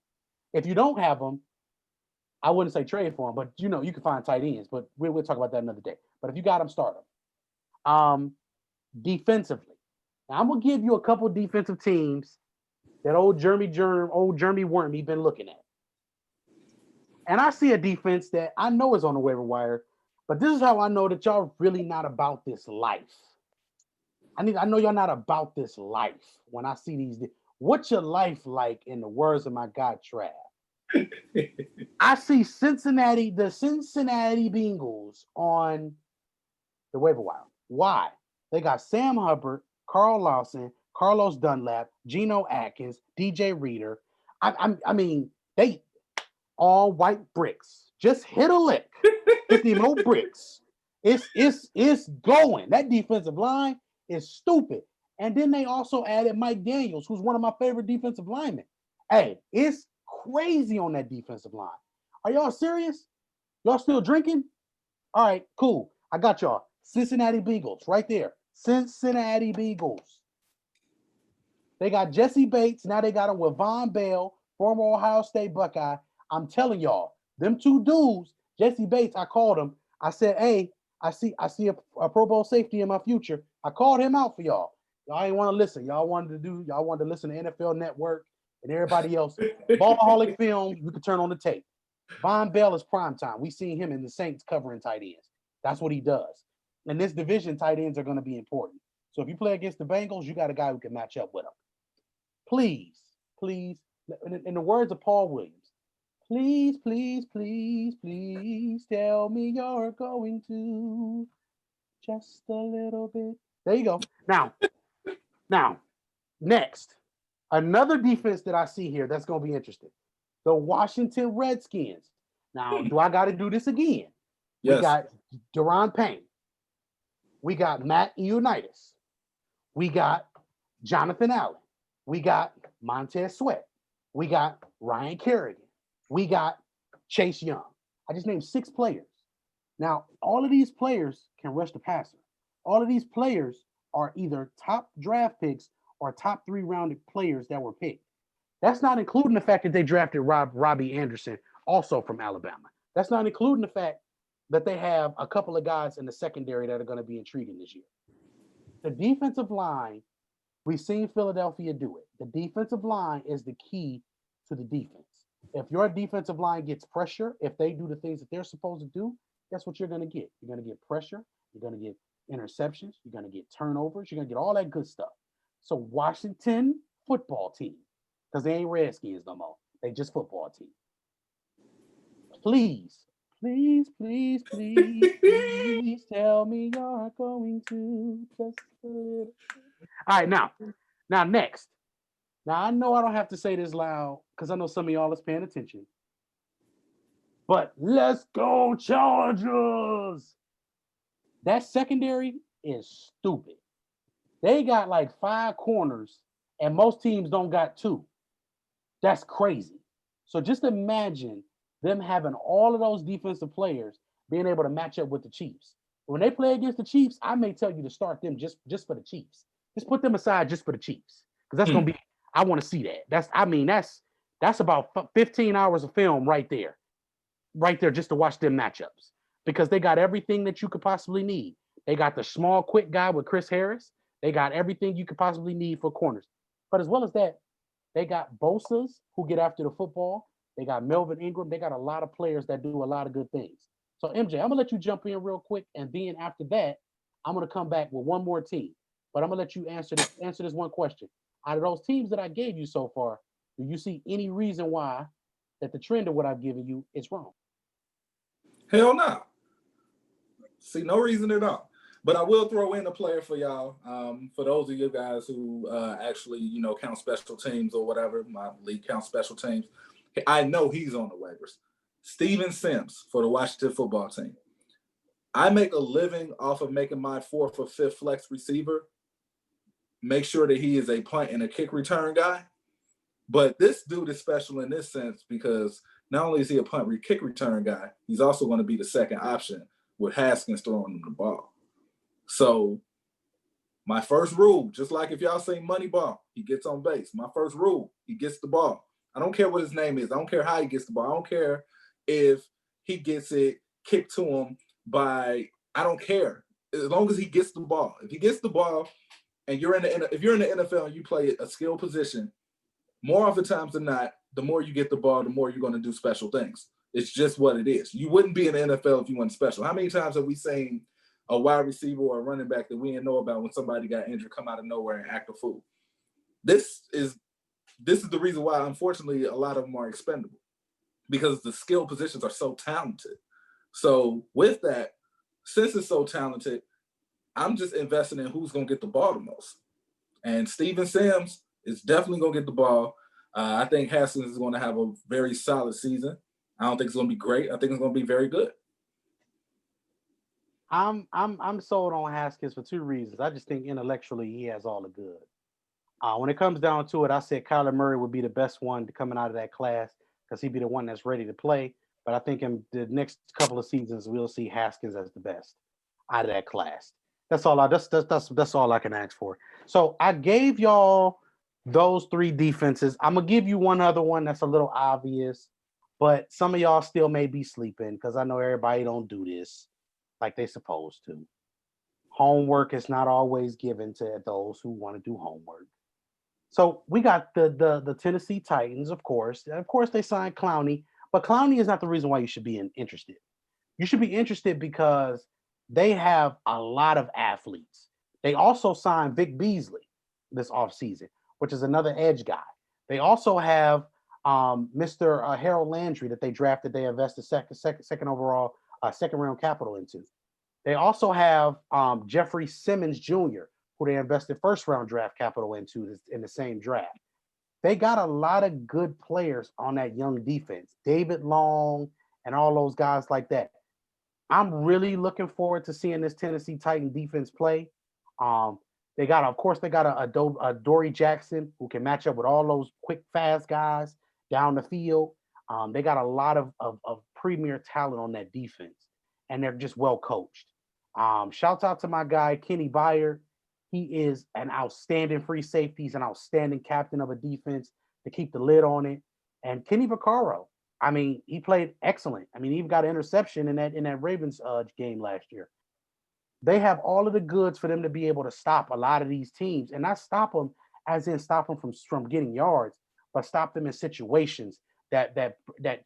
If you don't have them, I wouldn't say trade for them, but you know, you can find tight ends, but we'll talk about that another day. But if you got them, start them. Defensively. Now, I'm gonna give you a couple defensive teams that old Jeremy Worm, he been looking at. And I see a defense that I know is on the waiver wire, but this is how I know that y'all really not about this life. I know y'all not about this life when I see these. What's your life like in the words of my guy Trav? I see the Cincinnati Bengals on the waiver wire. Why? They got Sam Hubbard, Carl Lawson, Carlos Dunlap, Geno Atkins, DJ Reader. I mean, they all white bricks. Just hit a lick. 50 more bricks. It's going. That defensive line is stupid. And then they also added Mike Daniels, who's one of my favorite defensive linemen. Hey, it's crazy on that defensive line. Are y'all serious? Y'all still drinking? All right, cool. I got y'all. Cincinnati Bengals, right there. Cincinnati Bengals. They got Jesse Bates. Now they got him with Von Bell, former Ohio State Buckeye. I'm telling y'all, them two dudes, Jesse Bates, I called him. I said, hey, I see a Pro Bowl safety in my future. I called him out for y'all. Y'all ain't want to listen. Y'all wanted to listen to NFL Network and everybody else. Ballaholic Film, you can turn on the tape. Von Bell is prime time. We seen him in the Saints covering tight ends. That's what he does. In this division, tight ends are going to be important. So if you play against the Bengals, you got a guy who can match up with them. Please, please, in the words of Paul Williams, please, please, please, please tell me you're going to just a little bit. There you go. Now, next, another defense that I see here that's going to be interesting. The Washington Redskins. Now, do I got to do this again? Yes. We got Daron Payne. We got Matt Ioannidis. We got Jonathan Allen. We got Montez Sweat. We got Ryan Kerrigan. We got Chase Young. I just named 6 players. Now, all of these players can rush the passer. All of these players are either top draft picks or top 3-rounded players that were picked. That's not including the fact that they drafted Robbie Anderson, also from Alabama. That's not including the fact that they have a couple of guys in the secondary that are going to be intriguing this year. The defensive line, we've seen Philadelphia do it. The defensive line is the key to the defense. If your defensive line gets pressure, if they do the things that they're supposed to do, guess what you're going to get? You're going to get pressure. You're going to get interceptions. You're going to get turnovers. You're going to get all that good stuff. So Washington football team, because they ain't Redskins no more. They just football team. Please, please, please, please, please tell me you're going to just a little. All right, now next. Now I know I don't have to say this loud because I know some of y'all is paying attention. But let's go Chargers. That secondary is stupid. They got like 5 corners, and most teams don't got 2. That's crazy. So just imagine them having all of those defensive players being able to match up with the Chiefs. When they play against the Chiefs, I may tell you to start them just for the Chiefs. Just put them aside just for the Chiefs. Because that's gonna be, I want to see that. That's about 15 hours of film right there. Right there just to watch them matchups. Because they got everything that you could possibly need. They got the small, quick guy with Chris Harris. They got everything you could possibly need for corners. But as well as that, they got Bosa's who get after the football. They got Melvin Ingram. They got a lot of players that do a lot of good things. So MJ, I'm gonna let you jump in real quick, and then after that, I'm gonna come back with one more team. But I'm gonna let you answer this one question. Out of those teams that I gave you so far, do you see any reason why that the trend of what I've given you is wrong? Hell no. See no reason at all. But I will throw in a player for y'all. For those of you guys who actually, count special teams or whatever, my league counts special teams. I know he's on the waivers. Steven Sims for the Washington football team. I make a living off of making my 4th or 5th flex receiver. Make sure that he is a punt and a kick return guy. But this dude is special in this sense because not only is he a punt kick return guy, he's also going to be the second option with Haskins throwing him the ball. So my first rule, just like if y'all say Moneyball, he gets on base. My first rule, he gets the ball. I don't care what his name is. I don't care how he gets the ball. I don't care if he gets it kicked to him by, I don't care. As long as he gets the ball. If he gets the ball and if you're in the NFL and you play a skill position, more often times than not, the more you get the ball, the more you're going to do special things. It's just what it is. You wouldn't be in the NFL if you weren't special. How many times have we seen a wide receiver or a running back that we didn't know about when somebody got injured come out of nowhere and act a fool? This is the reason why, unfortunately, a lot of them are expendable, because the skill positions are so talented. So with that, since it's so talented, I'm just investing in who's going to get the ball the most. And Steven Sims is definitely going to get the ball. I think Haskins is going to have a very solid season. I don't think it's going to be great. I think it's going to be very good. I'm sold on Haskins for two reasons. I just think intellectually he has all the good. When it comes down to it, I said Kyler Murray would be the best one coming out of that class because he'd be the one that's ready to play. But I think in the next couple of seasons we'll see Haskins as the best out of that class. That's all I can ask for. So I gave y'all those three defenses. I'm gonna give you one other one that's a little obvious, but some of y'all still may be sleeping because I know everybody don't do this like they supposed to. Homework is not always given to those who want to do homework. So we got the Tennessee Titans, of course. Of course, they signed Clowney, but Clowney is not the reason why you should be interested. You should be interested because they have a lot of athletes. They also signed Vic Beasley this offseason, which is another edge guy. They also have Mr. Harold Landry that they drafted. They invested second overall, second round capital into. They also have Jeffrey Simmons Jr., who they invested first round draft capital into in the same draft. They got a lot of good players on that young defense. David Long and all those guys like that. I'm really looking forward to seeing this Tennessee Titan defense play. They got a Dory Jackson who can match up with all those quick, fast guys down the field. They got a lot of premier talent on that defense, and they're just well coached. Shouts out to my guy, Kenny Byard. He is an outstanding free safety. He's an outstanding captain of a defense to keep the lid on it. And Kenny Vaccaro, I mean, he played excellent. I mean, he even got an interception in that Ravens game last year. They have all of the goods for them to be able to stop a lot of these teams, and not stop them as in stop them from getting yards, but stop them in situations that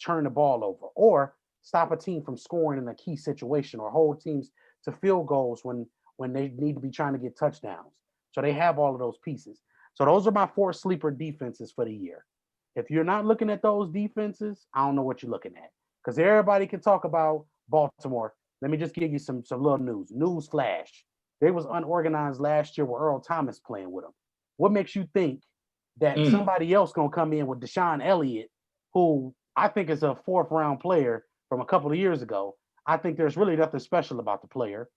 turn the ball over, or stop a team from scoring in a key situation, or hold teams to field goals when they need to be trying to get touchdowns. So they have all of those pieces. So those are my 4 sleeper defenses for the year. If you're not looking at those defenses, I don't know what you're looking at, because everybody can talk about Baltimore. Let me just give you some little news. News flash. They was unorganized last year with Earl Thomas playing with them. What makes you think that somebody else gonna come in with Deshaun Elliott, who I think is a 4th round player from a couple of years ago? I think there's really nothing special about the player,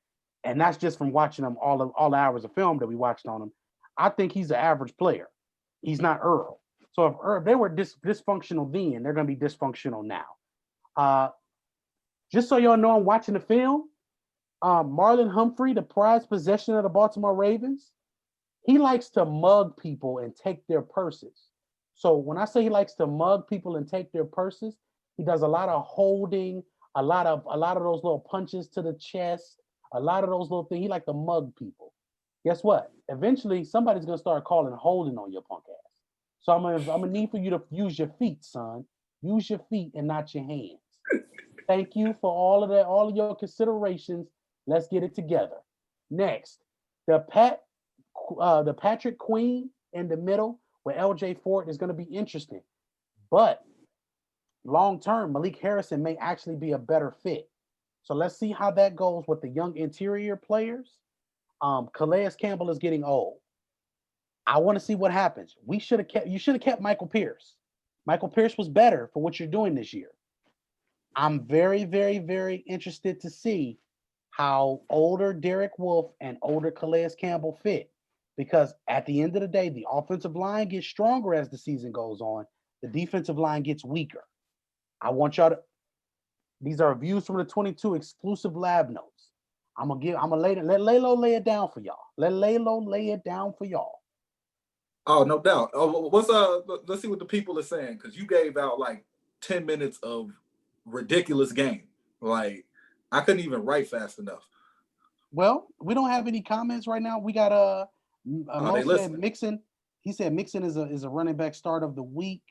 and that's just from watching him all the hours of film that we watched on him. I think he's an average player. He's not Earl. So if they were dysfunctional then, they're gonna be dysfunctional now. Just so y'all know, I'm watching the film. Marlon Humphrey, the prized possession of the Baltimore Ravens, he likes to mug people and take their purses. So when I say he likes to mug people and take their purses, he does a lot of holding, a lot of those little punches to the chest, a lot of those little things. He likes to mug people. Guess what? Eventually, somebody's gonna start calling holding on your punk ass. So I'm gonna need for you to use your feet, son. Use your feet and not your hands. Thank you for all of that, all of your considerations. Let's get it together. Next, the Patrick Queen in the middle with LJ Ford is going to be interesting. But long term, Malik Harrison may actually be a better fit. So let's see how that goes with the young interior players. Calais Campbell is getting old. I want to see what happens. You should have kept Michael Pierce. Michael Pierce was better for what you're doing this year. I'm very, very, very interested to see how older Derek Wolfe and older Calais Campbell fit. Because at the end of the day, the offensive line gets stronger as the season goes on. The defensive line gets weaker. I want y'all to, these are views from the 22 exclusive lab notes. Let Laylo lay it down for y'all. Let Laylo lay it down for y'all. Oh, no doubt. Oh, what's let's see what the people are saying, because you gave out like 10 minutes of ridiculous game. Like, I couldn't even write fast enough. Well, we don't have any comments right now. We got Oh, Mo they said listening. Mixon. He said Mixon is a running back start of the week.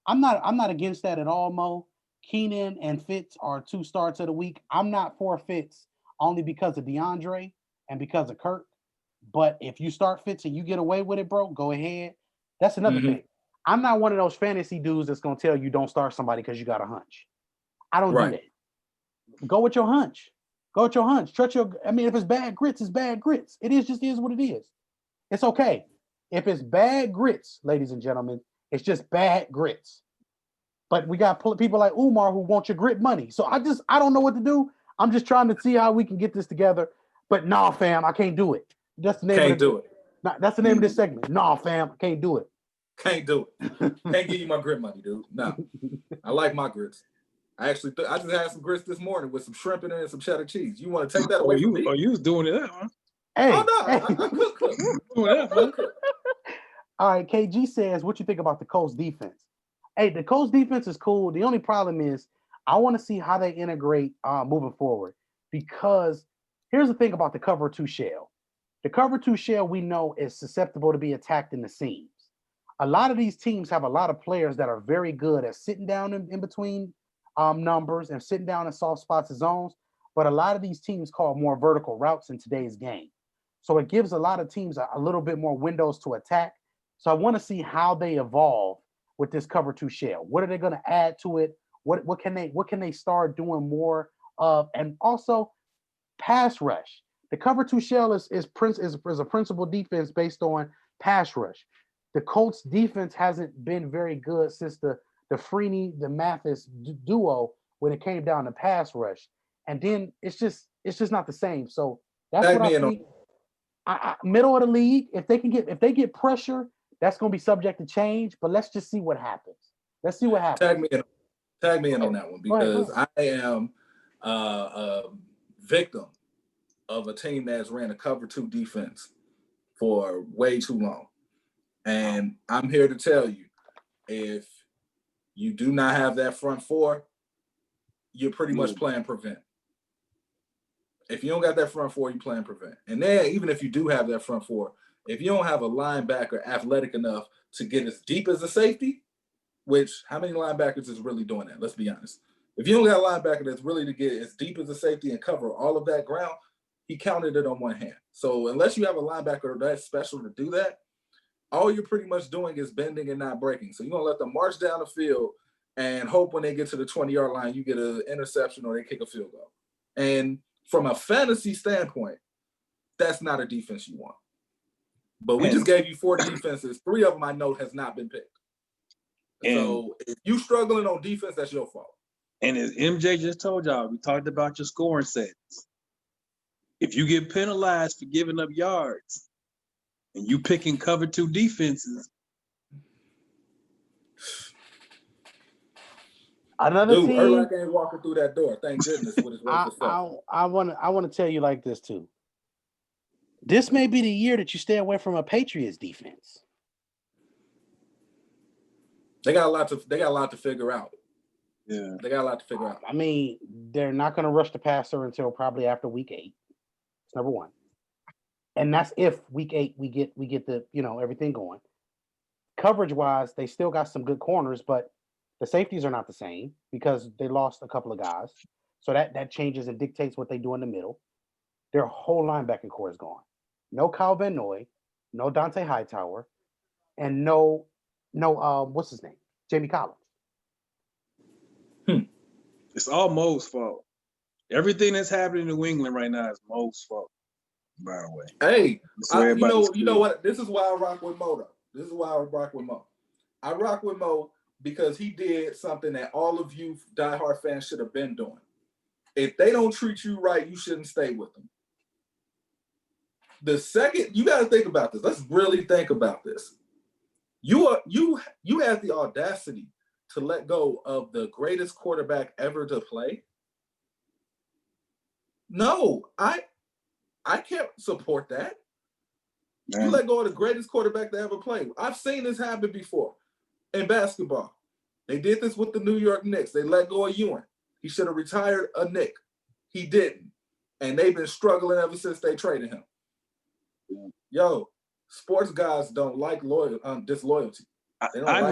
I'm not against that at all, Mo. Keenan and Fitz are two starts of the week. I'm not for Fitz only because of DeAndre and because of Kirk. But if you start Fitz and you get away with it, bro, go ahead. That's another Hmm. thing. I'm not one of those fantasy dudes that's gonna tell you don't start somebody because you got a hunch. I don't do Right. that. Go with your hunch. Go with your hunch. Trust your. I mean, if it's bad grits, it's bad grits. It is just is what it is. It's okay. If it's bad grits, ladies and gentlemen, it's just bad grits. But we got people like Umar who want your grit money. So I don't know what to do. I'm just trying to see how we can get this together. But nah, fam, I can't do it. That's the name Can't of the. do it. That's the name of this segment. Nah, fam, I can't do it. Can't do it. Can't give you my grit money, dude. No. I like my grits. I actually, I just had some grits this morning with some shrimp in it and some cheddar cheese. You want to take that away from me? You was doing it, huh? Hey, Oh no, hey. I cook. Doing that, huh? All right, KG says, what you think about the Colts defense? Hey, the Colts defense is cool. The only problem is I want to see how they integrate moving forward. Because here's the thing about the cover two shell. The cover two shell we know is susceptible to be attacked in the seams. A lot of these teams have a lot of players that are very good at sitting down in between numbers and sitting down in soft spots and zones. But a lot of these teams call more vertical routes in today's game. So it gives a lot of teams a little bit more windows to attack. So I want to see how they evolve with this cover two shell. What are they going to add to it? What can they start doing more of? And also pass rush. The cover two shell is a principal defense based on pass rush. The Colts defense hasn't been very good since the Freeney, the Mathis duo when it came down to pass rush. And then it's just not the same. So that's Tag what I me in on. think. Middle of the league, if they get pressure, that's going to be subject to change. But let's just see what happens. Let's see what happens. Tag me in Go on ahead. that one, Go ahead. because I am a victim of a team that's ran a cover two defense for way too long. And I'm here to tell you, if you do not have that front four, you're pretty much playing prevent. If you don't got that front four, you're playing prevent. And then even if you do have that front four, if you don't have a linebacker athletic enough to get as deep as a safety, which how many linebackers is really doing that? Let's be honest. If you don't got a linebacker that's really to get as deep as a safety and cover all of that ground, he counted it on one hand. So unless you have a linebacker that's special to do that, all you're pretty much doing is bending and not breaking. So you're going to let them march down the field and hope when they get to the 20-yard line, you get an interception or they kick a field goal. And from a fantasy standpoint, that's not a defense you want. But we just gave you 4 defenses. 3 of them I know has not been picked. So if you struggling on defense, that's your fault. And as MJ just told y'all, we talked about your scoring sets. If you get penalized for giving up yards and you picking cover two defenses, Another Dude, team. Urlacher ain't walking through that door. Thank goodness with his work I want to tell you like this too. This may be the year that you stay away from a Patriots defense. They got a lot to figure out. yeah, They got a lot to figure out. I mean, they're not going to rush the passer until probably after week 8. It's number 1. And that's if week 8 we get the, everything going. Coverage wise, they still got some good corners, but the safeties are not the same because they lost a couple of guys. So that changes and dictates what they do in the middle. Their whole linebacking core is gone. No Kyle Van Noy, no Dante Hightower, and no what's his name? Jamie Collins. it's all Mo's fault. Everything that's happening in New England right now is Mo's fault, by the way. Hey, you know what? This is why I rock with Mo, though. This is why I rock with Mo. I rock with Mo because he did something that all of you diehard fans should have been doing. If they don't treat you right, you shouldn't stay with them. The second, you got to think about this. Let's really think about this. You have the audacity to let go of the greatest quarterback ever to play. No, I can't support that. You let go of the greatest quarterback to ever play. I've seen this happen before in basketball. They did this with the New York Knicks. They let go of Ewing. He should have retired a Knick. He didn't. And they've been struggling ever since they traded him. Yo, sports guys don't like disloyalty. I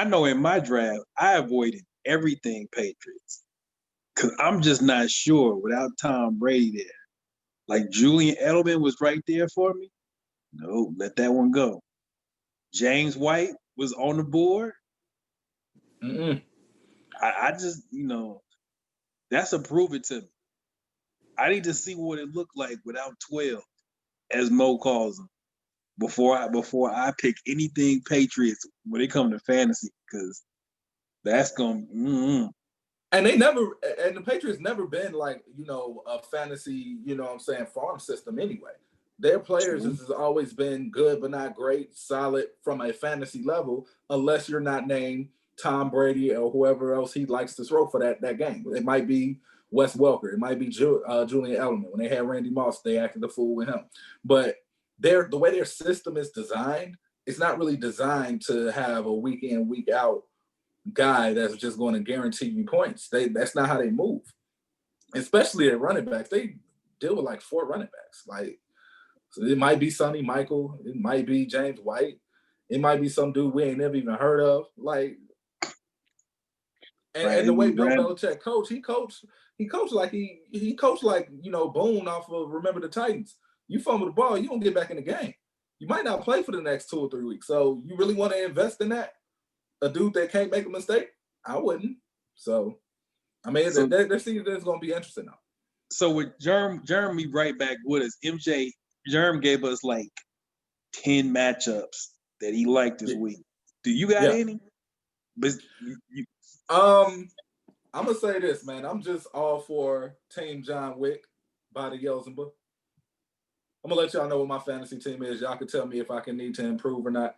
know in my draft, I avoided everything Patriots. Because I'm just not sure without Tom Brady there. Like Julian Edelman was right there for me. No, let that one go. James White was on the board. I just, that's a prove it to me. I need to see what it looked like without 12, as Mo calls them, before I pick anything Patriots when it comes to fantasy, because that's going to And the Patriots never been like, a fantasy, farm system anyway. Their players has always been good, but not great, solid from a fantasy level, unless you're not named Tom Brady or whoever else he likes to throw for that game. It might be Wes Welker. It might be Julian Edelman. When they had Randy Moss, they acted the fool with him. But the way their system is designed, it's not really designed to have a week in, week out guy that's just going to guarantee you points. That's not how they move. Especially at running backs. They deal with like 4 running backs. Like, so it might be Sonny Michael, it might be James White, it might be some dude we ain't never even heard of. Like, and the way Bill Belichick coached, he coached like he coached like Boone off of Remember the Titans. You fumble the ball, you don't get back in the game. You might not play for the next 2 or 3 weeks. So you really want to invest in that? A dude that can't make a mistake? I wouldn't. So, I mean, their season is going to be interesting now. So with Jeremy right back with us, Jerm gave us like 10 matchups that he liked this week. Do you got any? But I'm gonna say this, man. I'm just all for Team John Wick by the Yelzenba. I'm gonna let y'all know what my fantasy team is. Y'all can tell me if I need to improve or not.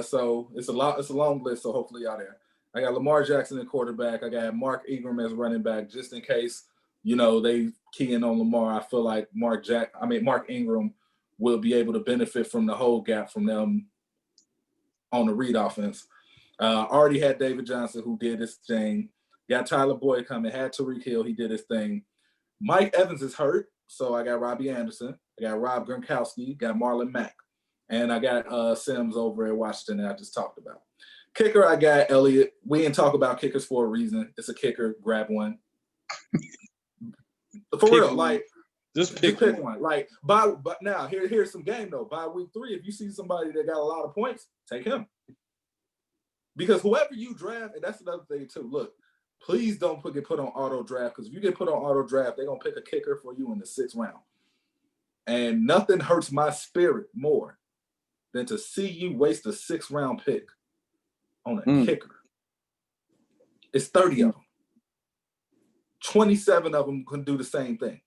So it's a long list. So hopefully y'all there. I got Lamar Jackson at quarterback. I got Mark Ingram as running back, just in case they key in on Lamar. I feel like Mark Ingram will be able to benefit from the whole gap from them on the read offense. Already had David Johnson, who did his thing. Got Tyler Boyd coming. Had Tariq Hill. He did his thing. Mike Evans is hurt, so I got Robbie Anderson. I got Rob Gronkowski. Got Marlon Mack. And I got Sims over at Washington that I just talked about. Kicker, I got Elliott. We didn't talk about kickers for a reason. It's a kicker. Grab one. For real, like, just pick one. Like, but now here's some game though. By week 3, if you see somebody that got a lot of points, take him. Because whoever you draft, and that's another thing too. Look, please don't get put on auto draft, because if you get put on auto draft, they're gonna pick a kicker for you in the 6th round. And nothing hurts my spirit more than to see you waste a 6th round pick on a kicker. It's 30 of them. 27 of them can do the same thing.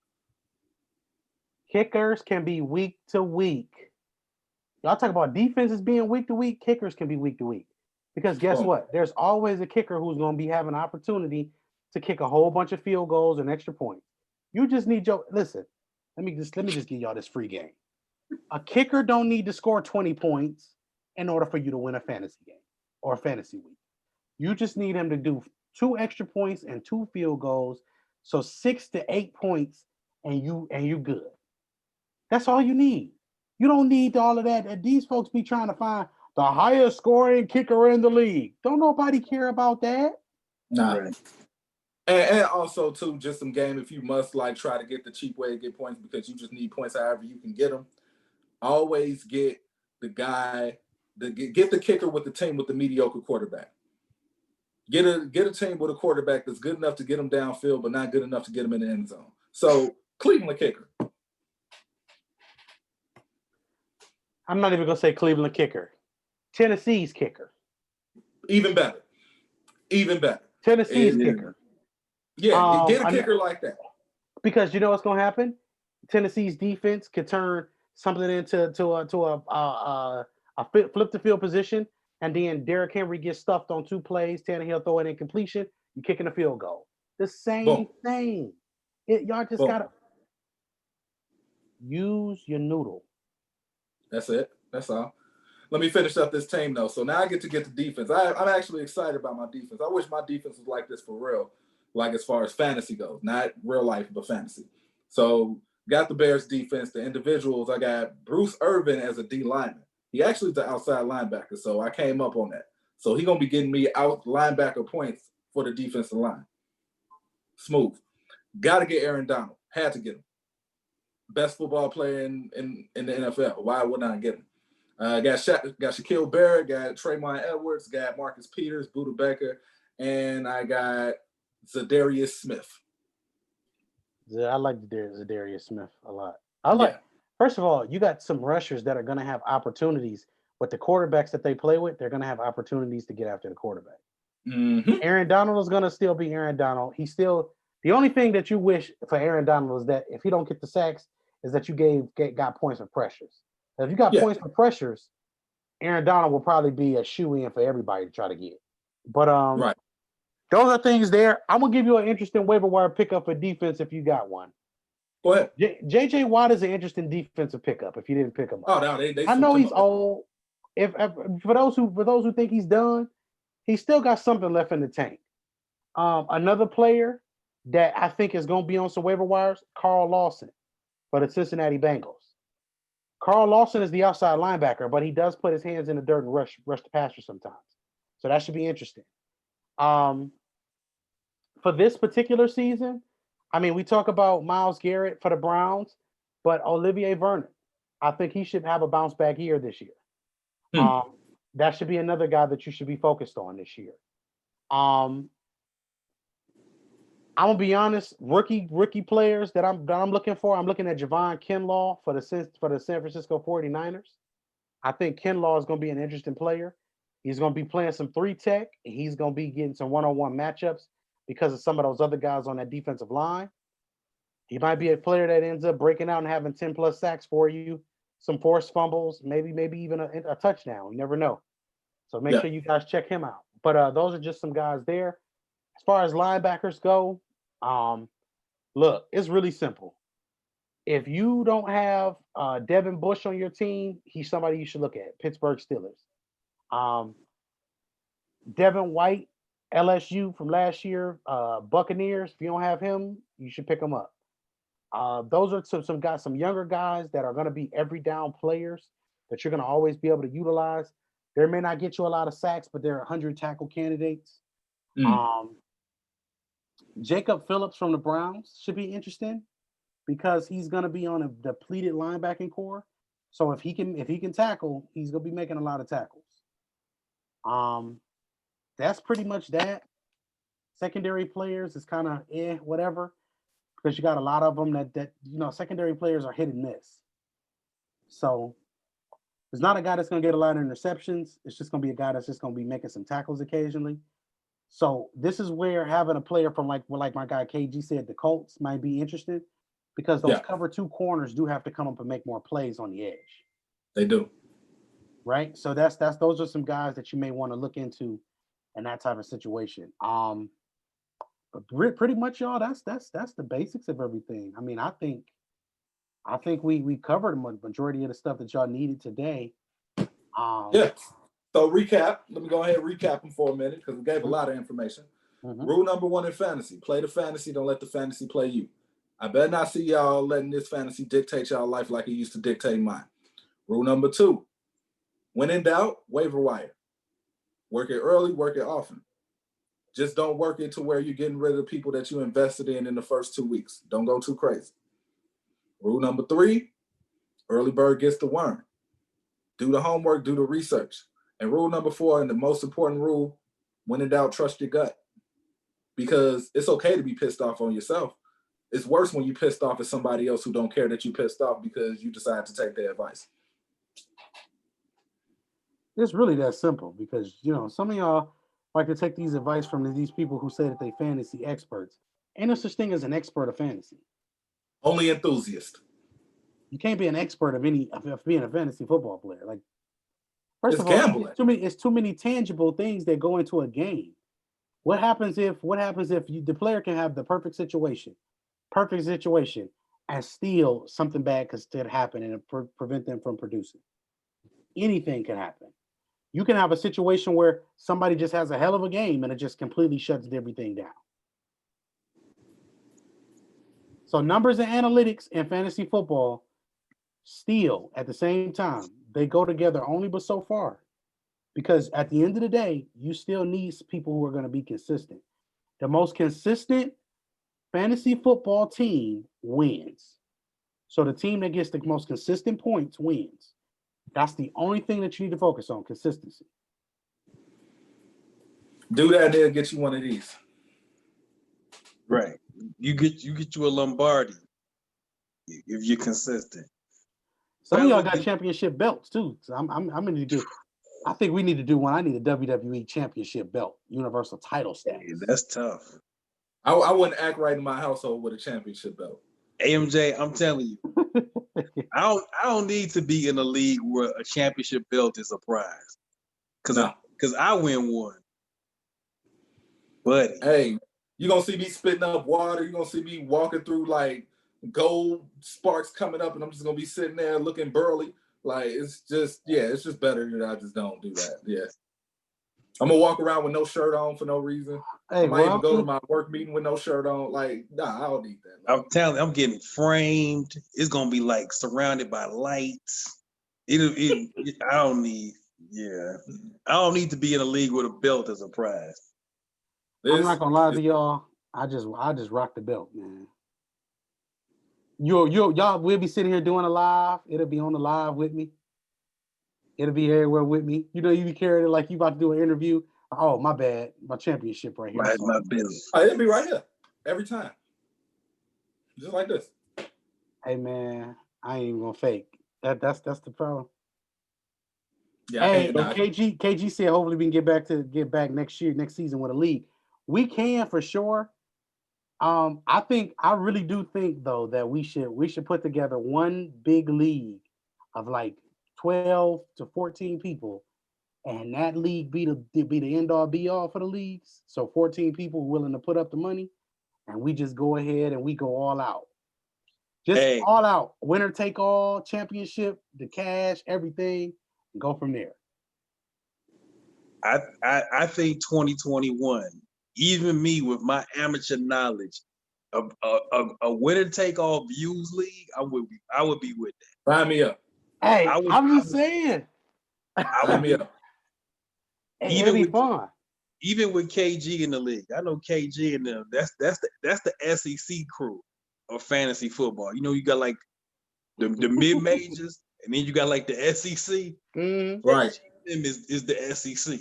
Kickers can be week to week. Y'all talk about defenses being week to week. Kickers can be week to week. Because guess what? There's always a kicker who's going to be having an opportunity to kick a whole bunch of field goals and extra points. You just need listen. Let me just give y'all this free game. A kicker don't need to score 20 points in order for you to win a fantasy game or a fantasy week. You just need him to do 2 extra points and 2 field goals, so 6 to 8 points, and you good. That's all you need. You don't need all of that. And these folks be trying to find the highest scoring kicker in the league. Don't nobody care about that. Nah. Right. And also too, just some game if you must try to get the cheap way to get points because you just need points however you can get them. Always get the guy, get the kicker with the team with the mediocre quarterback. Get a team with a quarterback that's good enough to get them downfield, but not good enough to get them in the end zone. So Cleveland kicker. I'm not even gonna say Cleveland kicker. Tennessee's kicker. Even better. Tennessee's kicker. Yeah, get a kicker like that. Because you know what's gonna happen? Tennessee's defense could turn something into a flip the field position, and then Derrick Henry gets stuffed on 2 plays. Tannehill throw it in completion. You're kicking a field goal. The same thing. Y'all just gotta use your noodle. That's it. That's all. Let me finish up this team though. So now I get to defense. I'm actually excited about my defense. I wish my defense was like this for real, like as far as fantasy goes, not real life, but fantasy. So got the Bears defense. The individuals, I got Bruce Irvin as a D lineman. He actually is the outside linebacker, so I came up on that. So he's gonna be getting me out linebacker points for the defensive line. Smooth. Got to get Aaron Donald. Had to get him. Best football player in the NFL. Why wouldn't I get him? Got Shaquille Barrett, got Tremont Edwards, got Marcus Peters, Buda Baker, and I got Zadarius Smith. Yeah, I like Zadarius Smith a lot. First of all, you got some rushers that are going to have opportunities with the quarterbacks that they play with. They're going to have opportunities to get after the quarterback. Mm-hmm. Aaron Donald is going to still be Aaron Donald. He's still the only thing that you wish for Aaron Donald is that if he don't get the sacks, is that you got points for pressures. If you got points for pressures, Aaron Donald will probably be a shoe-in for everybody to try to get. But right. Those are things there. I'm gonna give you an interesting waiver wire pickup for defense if you got one. Go ahead. JJ Watt is an interesting defensive pickup if you didn't pick him up. Oh no, they I know he's old. If for those who think he's done, he's still got something left in the tank. Another player that I think is gonna be on some waiver wires, Carl Lawson for the Cincinnati Bengals. Carl Lawson is the outside linebacker, but he does put his hands in the dirt and rush the passer sometimes. So that should be interesting. For this particular season, I mean, we talk about Myles Garrett for the Browns, but Olivier Vernon, I think he should have a bounce back year this year. That should be another guy that you should be focused on this year. I'm gonna be honest, rookie players that I'm looking for. I'm looking at Javon Kinlaw for the San Francisco 49ers. I think Kinlaw is gonna be an interesting player. He's gonna be playing some 3-tech. He's gonna be getting some one-on-one matchups because of some of those other guys on that defensive line. He might be a player that ends up breaking out and having 10 plus sacks for you, some forced fumbles, maybe even a touchdown. You never know. So make sure you guys check him out. But those are just some guys there. As far as linebackers go, look, it's really simple. If you don't have Devin Bush on your team, he's somebody you should look at. Pittsburgh Steelers. Devin White, LSU from last year, Buccaneers. If you don't have him, you should pick him up. Those are some guys, some younger guys that are going to be every down players that you're going to always be able to utilize. They may not get you a lot of sacks, but they're 100 tackle candidates. Jacob Phillips from the Browns should be interesting because he's going to be on a depleted linebacking core. So if he can tackle, he's going to be making a lot of tackles. That's pretty much that. Secondary players is kind of whatever, because you got a lot of them that secondary players are hit and miss. So it's not a guy that's going to get a lot of interceptions. It's just going to be a guy that's just going to be making some tackles occasionally. So this is where having a player from like my guy KG said, the Colts might be interested because those cover 2 corners do have to come up and make more plays on the edge. They do. Right. So those are some guys that you may want to look into in that type of situation. But pretty much, y'all, that's the basics of everything. I mean, I think we covered a majority of the stuff that y'all needed today. So recap. Let me go ahead and recap them for a minute because we gave a lot of information. Rule number 1 in fantasy: play the fantasy, don't let the fantasy play you. I better not see y'all letting this fantasy dictate y'all life like it used to dictate mine. Rule number 2: when in doubt, waiver wire. Work it early, work it often. Just don't work it to where you're getting rid of the people that you invested in the first 2 weeks. Don't go too crazy. Rule number 3: early bird gets the worm. Do the homework, do the research. And rule number 4, and the most important rule: when in doubt, trust your gut. Because it's okay to be pissed off on yourself. It's worse when you pissed off at somebody else who don't care that you pissed off because you decide to take their advice. It's really that simple because, some of y'all like to take these advice from these people who say that they fantasy experts. Ain't no such thing as an expert of fantasy. Only enthusiast. You can't be an expert of being a fantasy football player. Like, first of all, gambling. It's too many tangible things that go into a game. What happens if the player can have the perfect situation, and still something bad could still happen and prevent them from producing? anything can happen. You can have a situation where somebody just has a hell of a game and it just completely shuts everything down. So numbers and analytics in fantasy football still at the same time, they go together only but so far. Because at the end of the day, you still need people who are going to be consistent. The most consistent fantasy football team wins. So the team that gets the most consistent points wins. That's the only thing that you need to focus on, consistency. Do that, they'll get you one of these. Right. You get you a Lombardi if you're consistent. Some of y'all got championship belts too. So I'm gonna do. I think we need to do one. I need a WWE championship belt, universal title status. Yeah, that's tough. I wouldn't act right in my household with a championship belt. AMJ, I'm telling you, I don't need to be in a league where a championship belt is a prize. Because I win one. But hey, you're gonna see me spitting up water, you're gonna see me walking through like gold sparks coming up, and I'm just gonna be sitting there looking burly. Like it's just better that I just don't do that. Yeah. I'm gonna walk around with no shirt on for no reason. Hey, I might even go to my work meeting with no shirt on. Like, nah, I don't need that. I'm telling you, I'm getting framed. It's gonna be like surrounded by lights. I don't need to be in a league with a belt as a prize. I'm not gonna lie to y'all. I just rock the belt, man. Y'all we'll be sitting here doing a live. It'll be on the live with me. It'll be everywhere with me. You know, you be carrying it like you about to do an interview. Oh, my bad. My championship right here. Right, my belt. It'll be right here every time. Just like this. Hey man, I ain't even gonna fake. That's the problem. Yeah. Hey, KG said hopefully we can get back next season with a league. We can for sure. I really do think though that we should put together one big league of like 12 to 14 people, and that league be the end all be all for the leagues. So 14 people willing to put up the money, and we just go ahead and we go all out. All out, winner take all, championship, the cash, everything, and go from there. I think 2021, even me with my amateur knowledge, a winner take all views league, I would be with that. Sign me up. Hey, I'm just saying. Sign me up. It'll be fun. Even with KG in the league, I know KG and them. That's the SEC crew of fantasy football. You know, you got like the mid majors, and then you got like the SEC. Right. Them is the SEC.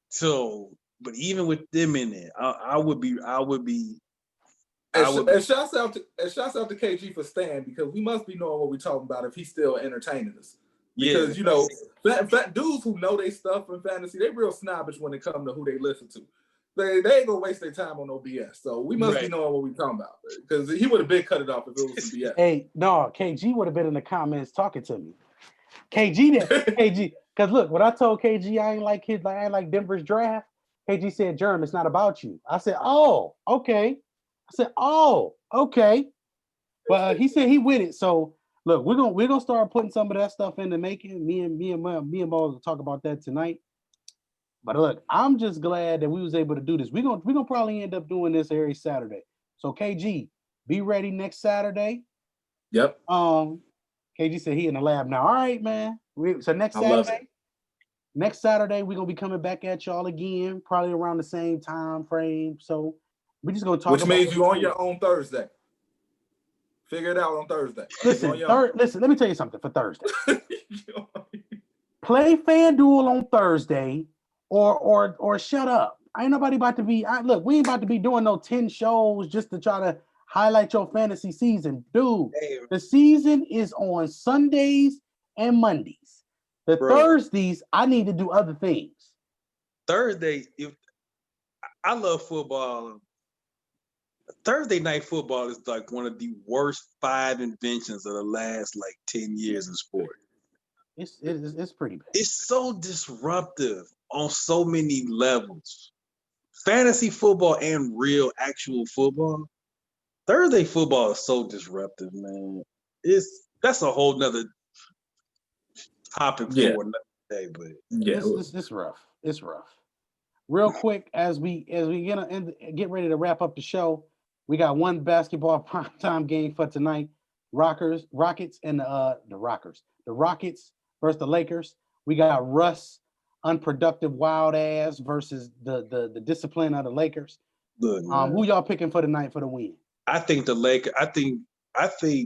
So, but even with them in there, I would be. And shouts out to KG for staying, because we must be knowing what we're talking about if he's still entertaining us. Because you know, dudes who know they stuff in fantasy, they real snobbish when it comes to who they listen to. They ain't gonna waste their time on no BS. So we must be knowing what we're talking about, because he would have been cut it off if it was some BS. Hey, no, KG would have been in the comments talking to me. KG, because look, when I told KG I ain't like Denver's draft, KG said, "Jerm, it's not about you." I said, "Oh, okay." But he said he with it. So look, we're gonna start putting some of that stuff in the making. Me and Mo will talk about that tonight. But look, I'm just glad that we was able to do this. We're gonna probably end up doing this every Saturday. So KG, be ready next Saturday. Yep. KG said he in the lab now. All right, man. So next Saturday, we're gonna be coming back at y'all again, probably around the same time frame. So we're just gonna talk. Which means you on your own Thursday. Figure it out on Thursday. Listen, let me tell you something for Thursday. Play FanDuel on Thursday, or shut up. Ain't nobody about to be. Look, we ain't about to be doing no 10 shows just to try to highlight your fantasy season, dude. Damn. The season is on Sundays and Mondays. Thursdays, I need to do other things. Thursday, if I love football. Thursday night football is like one of the worst 5 inventions of the last like 10 years in sport. It's pretty bad. It's so disruptive on so many levels. Fantasy football and real actual football. Thursday football is so disruptive, man. That's a whole nother topic for Hey, but Yeah, This rough. It's rough. Real quick, as we get ready to wrap up the show, we got one basketball primetime game for tonight. Rockets and the Rockets versus the Lakers. We got Russ, unproductive wild ass versus the discipline of the Lakers. look, Who y'all picking for tonight for the win? I think the Lakers. I think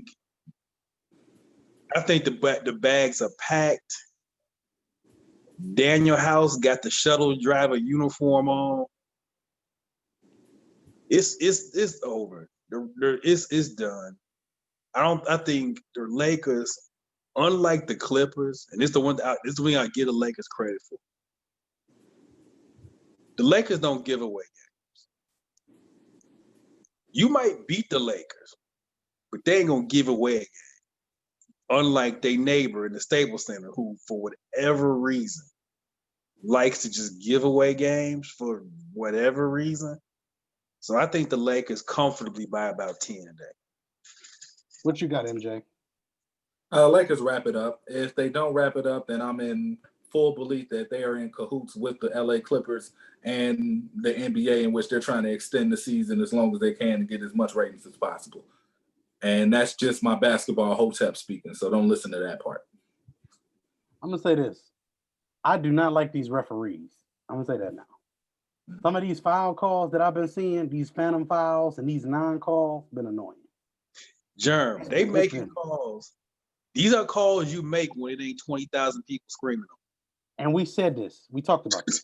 the bags are packed. Daniel House got the shuttle driver uniform on. It's over. It's done. I think the Lakers, unlike the Clippers, and this is the one I give the Lakers credit for. The Lakers don't give away games. You might beat the Lakers, but they ain't gonna give away a game. Unlike their neighbor in the Staples Center, who for whatever reason likes to just give away games for whatever reason. So I think the Lakers comfortably by about 10 today. What you got, MJ? Lakers wrap it up. If they don't wrap it up, then I'm in full belief that they are in cahoots with the LA Clippers and the NBA, in which they're trying to extend the season as long as they can to get as much ratings as possible. And that's just my basketball hotep speaking, so don't listen to that part. I'm gonna say this. I do not like these referees. I'm gonna say that now. Some of these foul calls that I've been seeing, these phantom fouls and these non-calls, been annoying. Germ, they making calls. These are calls you make when it ain't 20,000 people screaming. And we said this. We talked about this.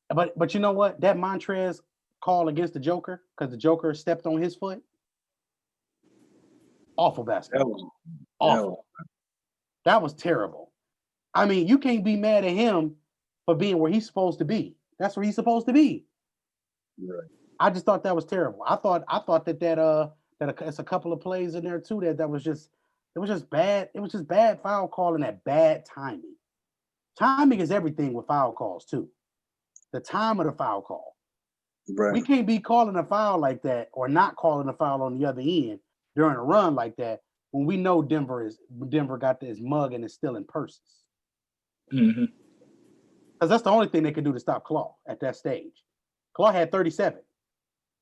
But you know what? That Montrez call against the Joker, because the Joker stepped on his foot. Awful basketball. Awful. That was terrible. I mean, you can't be mad at him for being where he's supposed to be. That's where he's supposed to be. Right. I just thought that was terrible. I thought that it's a couple of plays in there too that was just bad. It was just bad foul calling at bad timing. Timing is everything with foul calls too. The time of the foul call. Right. We can't be calling a foul like that or not calling a foul on the other end during a run like that when we know Denver got this mug and is still in purses. Mm-hmm. Because that's the only thing they could do to stop Claw at that stage. Claw had 37.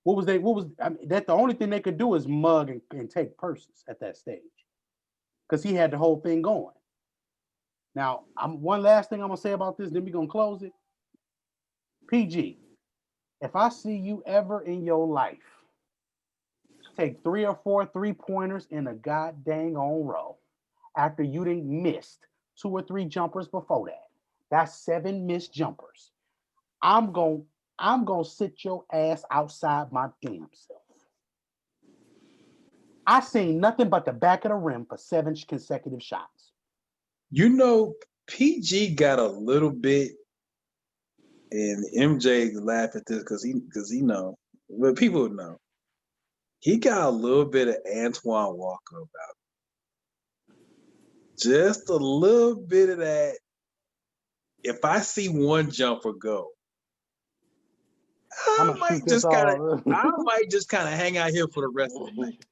That's the only thing they could do is mug and take purses at that stage. Because he had the whole thing going. Now, one last thing I'm gonna say about this, then we're gonna close it. PG, if I see you ever in your life take 3 or 4 3-pointers in a goddamn on row after you didn't missed 2 or 3 jumpers before that, that's 7 missed jumpers. I'm gonna sit your ass outside my damn self. I seen nothing but the back of the rim for 7 consecutive shots. You know, PG got a little bit, and MJ laugh at this because he know, but people know. He got a little bit of Antoine Walker about him. Just a little bit of that. If I see one jumper go, I might just kind of hang out here for the rest of the night.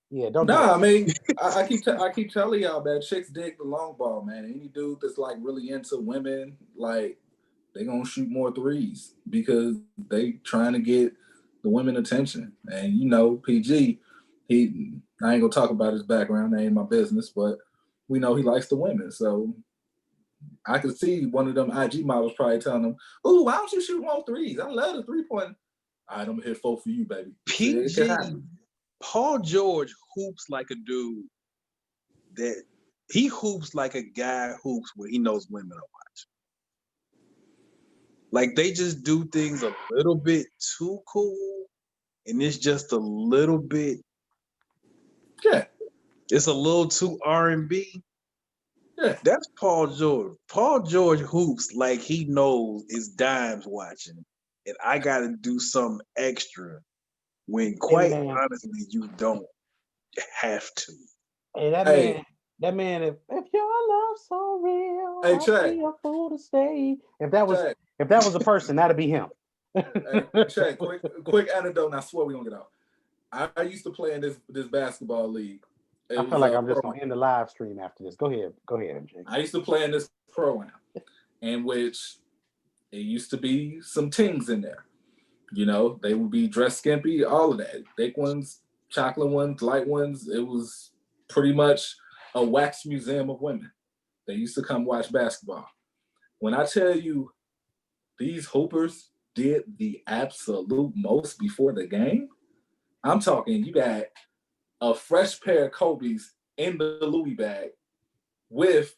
Yeah, don't. Nah, I mean, I keep telling y'all, man, chicks dig the long ball, man. Any dude that's like really into women, like they gonna shoot more threes because they trying to get the women attention. And you know, PG, I ain't gonna talk about his background, that ain't my business, but we know he likes the women. So I could see one of them IG models probably telling him, "Ooh, why don't you shoot more threes? I love the 3-point." All right, I'm gonna hit 4 for you, baby. PG, Paul George hoops like a dude that he hoops like a guy hoops when he knows women are watching. Like they just do things a little bit too cool, and it's just a little bit. Yeah, it's a little too R&B. Yeah, that's Paul George. Paul George hoops like he knows it's dimes watching, and I got to do something extra when, quite honestly, you don't have to. Hey, that man, if your love's so real, hey, I'll be a fool to stay. If that was a person, that'd be him. Hey, Shaq, quick anecdote, and I swear we're gonna get out. I used to play in this basketball league, I It feel was like a I'm just pro. gonna end the live stream after this. Go ahead, MJ. I used to play in this pro-am, in which it used to be some tings in there. You know, they would be dressed skimpy, all of that. Thick ones, chocolate ones, light ones. It was pretty much a wax museum of women. They used to come watch basketball. When I tell you these hoopers did the absolute most before the game, I'm talking you got a fresh pair of Kobe's in the Louis bag with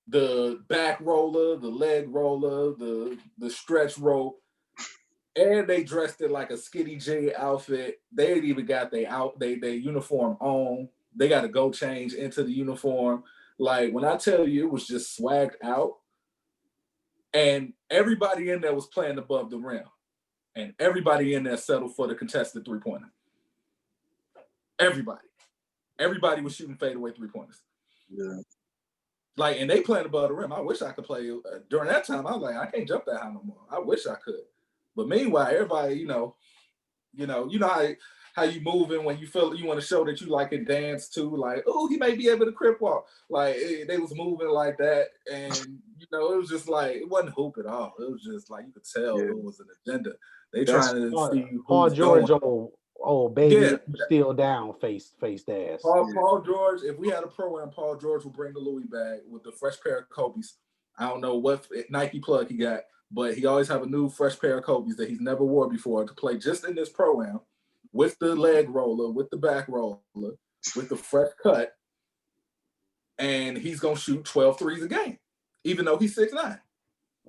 the back roller, the leg roller, the stretch rope, and they dressed it like a Skinny J outfit. They ain't even got their uniform on. They got to go change into the uniform. Like when I tell you, it was just swagged out, and everybody in there was playing above the rim, and everybody in there settled for the contested 3-pointer. Everybody was shooting fadeaway 3-pointers. Yeah. Like, and they playing above the rim. I wish I could play during that time. I was like, I can't jump that high no more. I wish I could. But meanwhile, everybody, you know how you moving when you feel you want to show that you like it dance too. Like, oh, he may be able to crip walk. Like they was moving like that, and it was just like it wasn't hoop at all. It was just like you could tell it was an agenda. They trying to see Paul who's George, going. baby, Yeah. still down, faced ass. Paul George, if we had a pro-am, Paul George would bring the Louis bag with the fresh pair of Kobe's. I don't know what Nike plug he got, but he always have a new fresh pair of Kobe's that he's never wore before to play just in this pro-am with the leg roller, with the back roller, with the fresh cut, and he's going to shoot 12 threes a game, even though he's 6'9".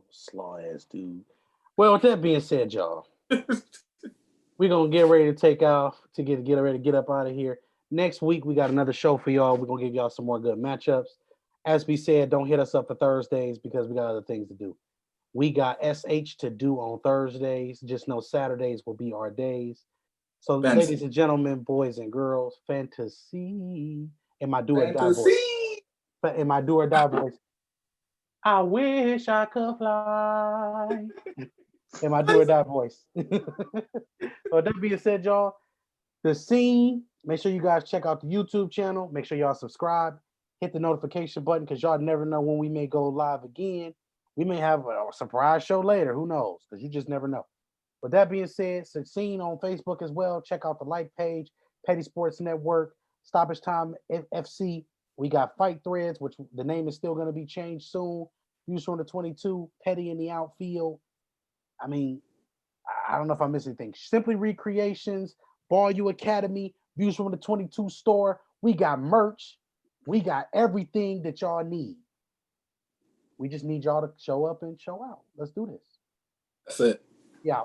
Slaw ass dude. Well, with that being said, y'all, we're gonna get ready to take off to get ready to get up out of here. Next week we got another show for y'all. We're gonna give y'all some more good matchups. As we said, don't hit us up for Thursdays because we got other things to do. We got SH to do on Thursdays. Just know Saturdays will be our days. So, Fantasy. ladies and gentlemen, boys and girls, fantasy in my do or die voice. In my do or die voice. I wish I could fly. In my do or die voice. So that being said, y'all, the Scene. Make sure you guys check out the YouTube channel. Make sure y'all subscribe. Hit the notification button because y'all never know when we may go live again. We may have a surprise show later. Who knows? Because you just never know. With that being said, Scene on Facebook as well. Check out the like page, Petty Sports Network, Stoppage Time FC. We got Fight Threads, which the name is still going to be changed soon. Views from the 22, Petty in the outfield. I mean, I don't know if I missed anything. Simply Recreations, Ball U Academy, Views from the 22 store. We got merch. We got everything that y'all need. We just need y'all to show up and show out. Let's do this. That's it. Yeah.